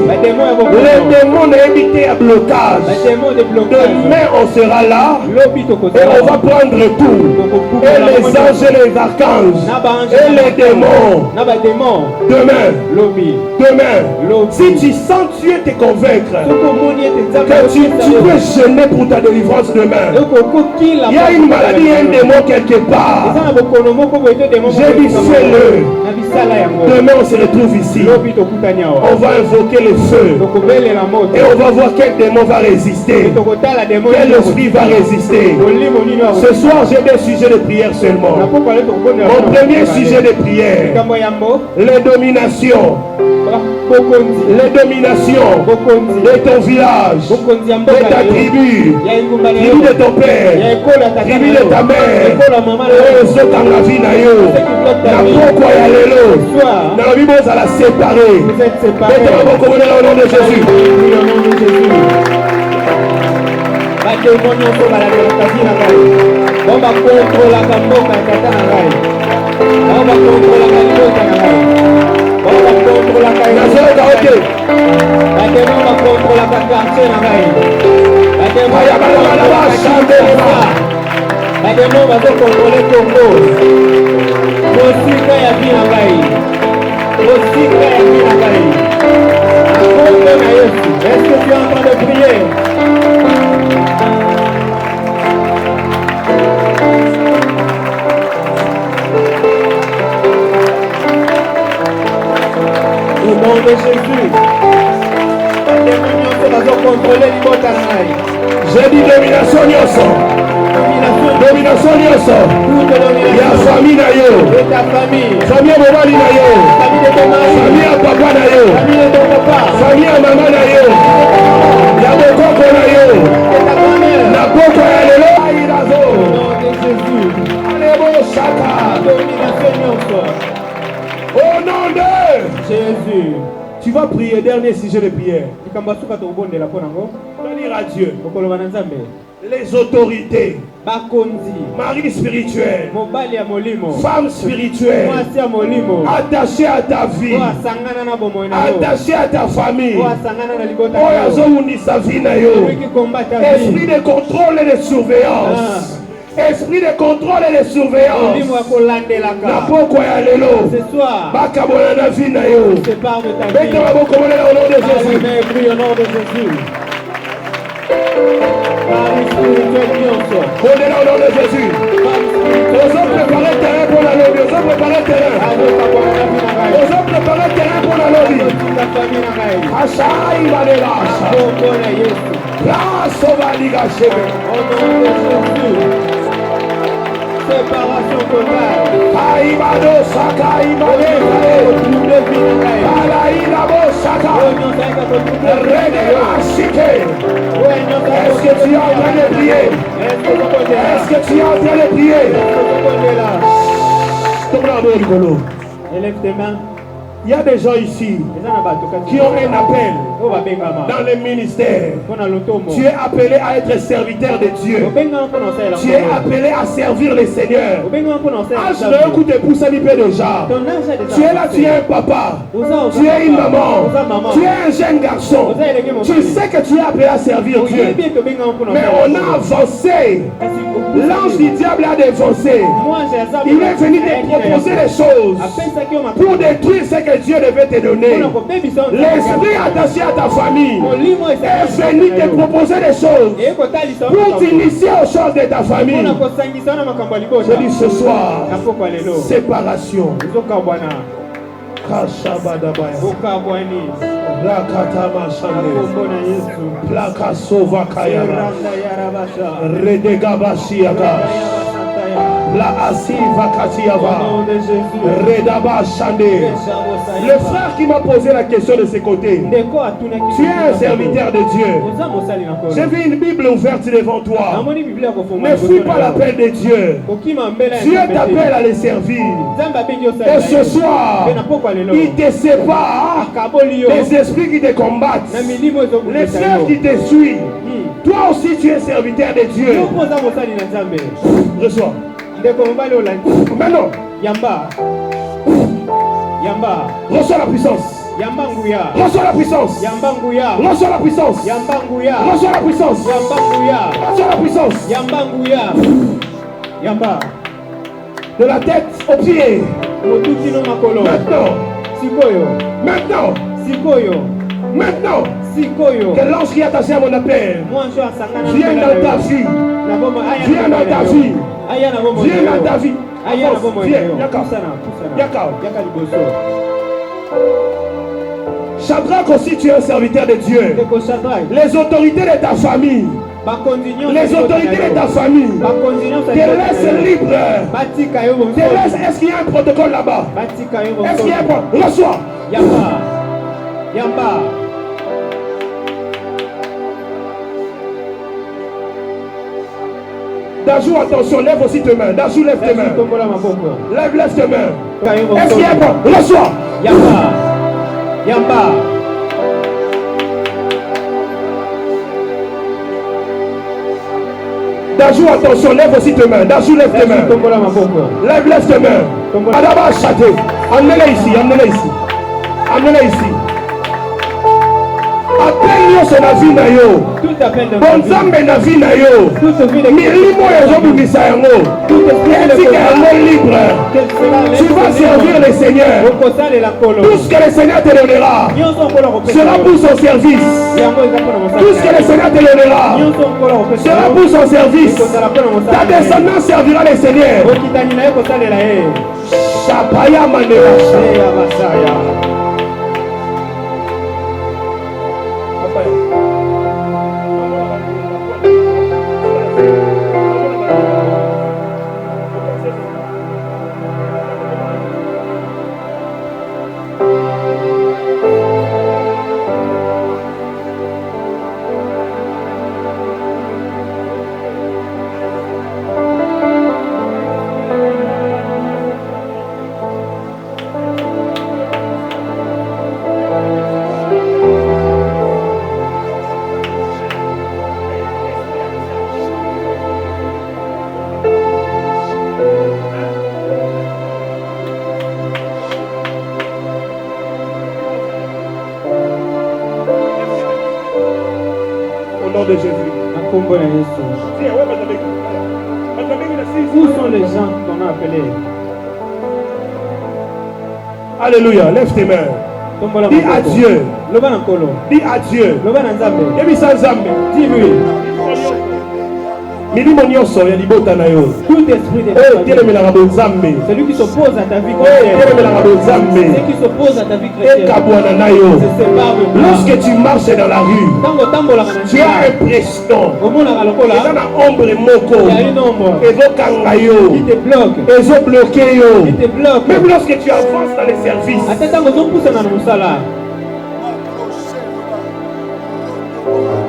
Les démons d'éviter à blocage. Demain on sera là. Et on va prendre tout. Et les anges et les archanges. Et les démons. Demain. si tu sens Dieu te convaincre que tu peux gêner pour ta délivrance demain, il y a une maladie, un démon quelque part. J'ai dit fais-le. Demain on se retrouve ici. On va invoquer le feu. Et on va voir quel démon va résister. Quel esprit va résister. Ce soir j'ai des sujets de prière seulement. Mon premier sujet de prière, les dominations. Les dominations de ton village, de ta tribu, tribu de ton père, tribu de ta mère, ceux qui ont la vie na yo, na pourquoi y a l'élo, na la Bible à la séparer. Mettez-moi au nom de Jésus. Est-ce que tu es en train de prier? Au nom de Jésus, j'ai dit domination nyoso. Domination nyoso. Il y a famille na yo. Famille à mobali na yo. Famille à papa na yo. Famille à maman na yo. Il y a bokoko na yo. Na boko ya lelo aïrazo. Au nom de Jésus. Alebo shaka. Au nom de Jésus. Tu vas prier, dernier sujet de prière. Tu vas dire à Dieu. Les autorités, mari spirituel, femme spirituelle, attachée à ta vie, attachée à ta famille, esprit de contrôle et de surveillance. Esprit de contrôle et de surveillance. Ce soir, sépare de ta vie. Au nom de Jésus. Marie spirituelle, au nom de Jésus. Nous sommes préparés terrain pour la lobby. Nous sommes préparés terrain. Nous sommes préparés terrain pour la lobby. Achaï va les lâcher. Place au valiga chébé. Au nom de Jésus. Séparation totale. Aïbado Saka, Aïbado Alaïdabo Saka. Redémachité. Est-ce que tu es en train de prier? Est-ce que tu es en train de prier? Élève tes mains. Il y a des gens ici qui ont un appel dans le ministère. Tu es appelé à être serviteur de Dieu. Tu es appelé à servir le Seigneur. Tu es là, tu es un papa. Tu es une maman. Tu es un jeune garçon. Tu sais que tu es appelé à servir Dieu. Mais on a avancé. L'ange du diable a dévancé. Il est venu te proposer des choses pour détruire ce que Dieu devait te donner. L'esprit attaché à ta famille est venu te proposer des choses pour t'initier aux choses de ta famille. Je dis ce soir, séparation. Rakatama Shande Plaka Sova Kayara Redegabashiaga La Asiva Katiava Redaba Shande. Le frère qui m'a posé la question de ce côté, tu es un serviteur de Dieu. J'ai vu une Bible ouverte devant toi. Ne fuis pas l'appel de Dieu. Dieu t'appelle à le servir. Et ce soir, il te sépare des esprits qui te combattent, les frères qui te suivent. Toi aussi tu es serviteur de Dieu. Reçois. Maintenant, reçois la puissance. Reçois la puissance. Reçois la puissance. Reçois la puissance. Reçois la puissance. De la tête aux pieds. Maintenant, Maintenant. Maintenant. Que l'ange qui est attaché à mon appel vienne dans ta vie. Viens dans ta vie. Viens dans ta vie. Viens. Shadrach aussi, tu es un serviteur de Dieu. Les autorités de ta famille. Les autorités de ta famille te laissent libre. Est-ce qu'il y a un protocole là-bas? Est-ce qu'il y a un protocole? Reçois. Yamba. Dajou, attention, lève aussi tes mains. Dajou, lève tes mains. Lève tes mains. Est-ce qu'il y a un protocole? Reçois. Yamba. Dajou, attention, lève aussi tes mains. Dajou, lève tes mains. Lève tes mains. Adaba Chate. Emmenez-les ici. Appelle-nous sur la vie na yo. Bonzambe na vie na yo. Milimo ezobundisa yango. Etika yango libre. Tu vas servir le Seigneur. Tout ce que le Seigneur te donnera sera pour son service. Tout ce que le Seigneur te donnera sera pour son service. Ta descendance servira le Seigneur. Chapaya Manera. De Jésus. Où sont les gens qu'on a appelés? Alléluia, lève tes mains. Dis adieu. Dis adieu. Dis-lui. Tout esprit de celui qui s'oppose à ta vie chrétienne, celui qui s'oppose à ta vie chrétienne, lorsque tu marches dans la rue, tu as un président. Il y a une ombre qui te bloque. Même lorsque tu avances dans les services,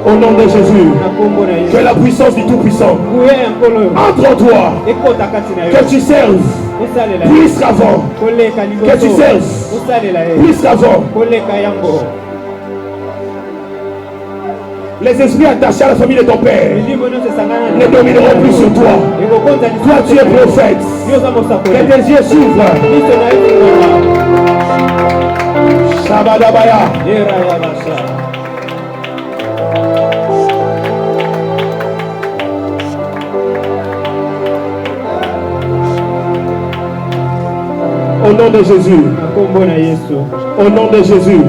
au nom de Jésus, que la puissance du Tout-Puissant entre en toi, que tu serves plus qu'avant, que tu serves plus qu'avant. Les esprits attachés à la famille de ton père ne domineront plus sur toi. Toi, tu es prophète. Que tes yeux s'ouvrent. Shabadabaya. Au nom de Jésus. Au nom de Jésus.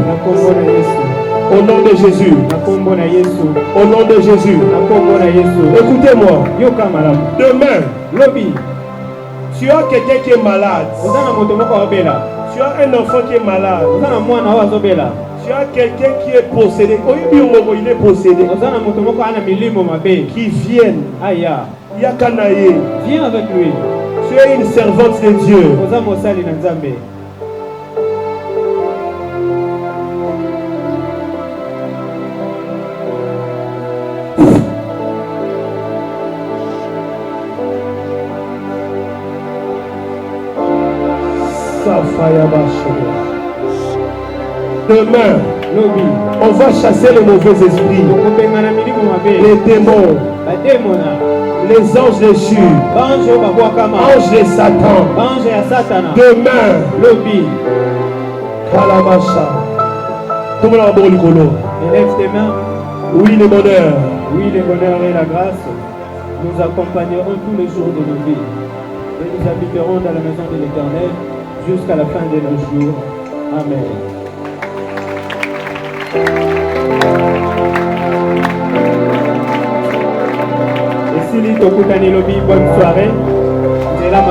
Au nom de Jésus. Au nom de Jésus. Écoutez-moi. Demain, tu as quelqu'un qui est malade. Tu as un enfant qui est malade. Tu as quelqu'un qui est possédé. Il est possédé. Qui vienne. Yakanaye. Viens avec lui. Tu es une servante de Dieu. Demain, on va chasser les mauvais esprits, les démons, les anges déchus, anges de Satan. Demain, Kalabasha. Tout le monde élève tes mains. Oui, le bonheur. Oui, le bonheur et la grâce nous accompagneront tous les jours de nos vies. Et nous habiterons dans la maison de l'Éternel jusqu'à la fin de nos jours. Amen. Esili tokutani lobi, bonne soirée.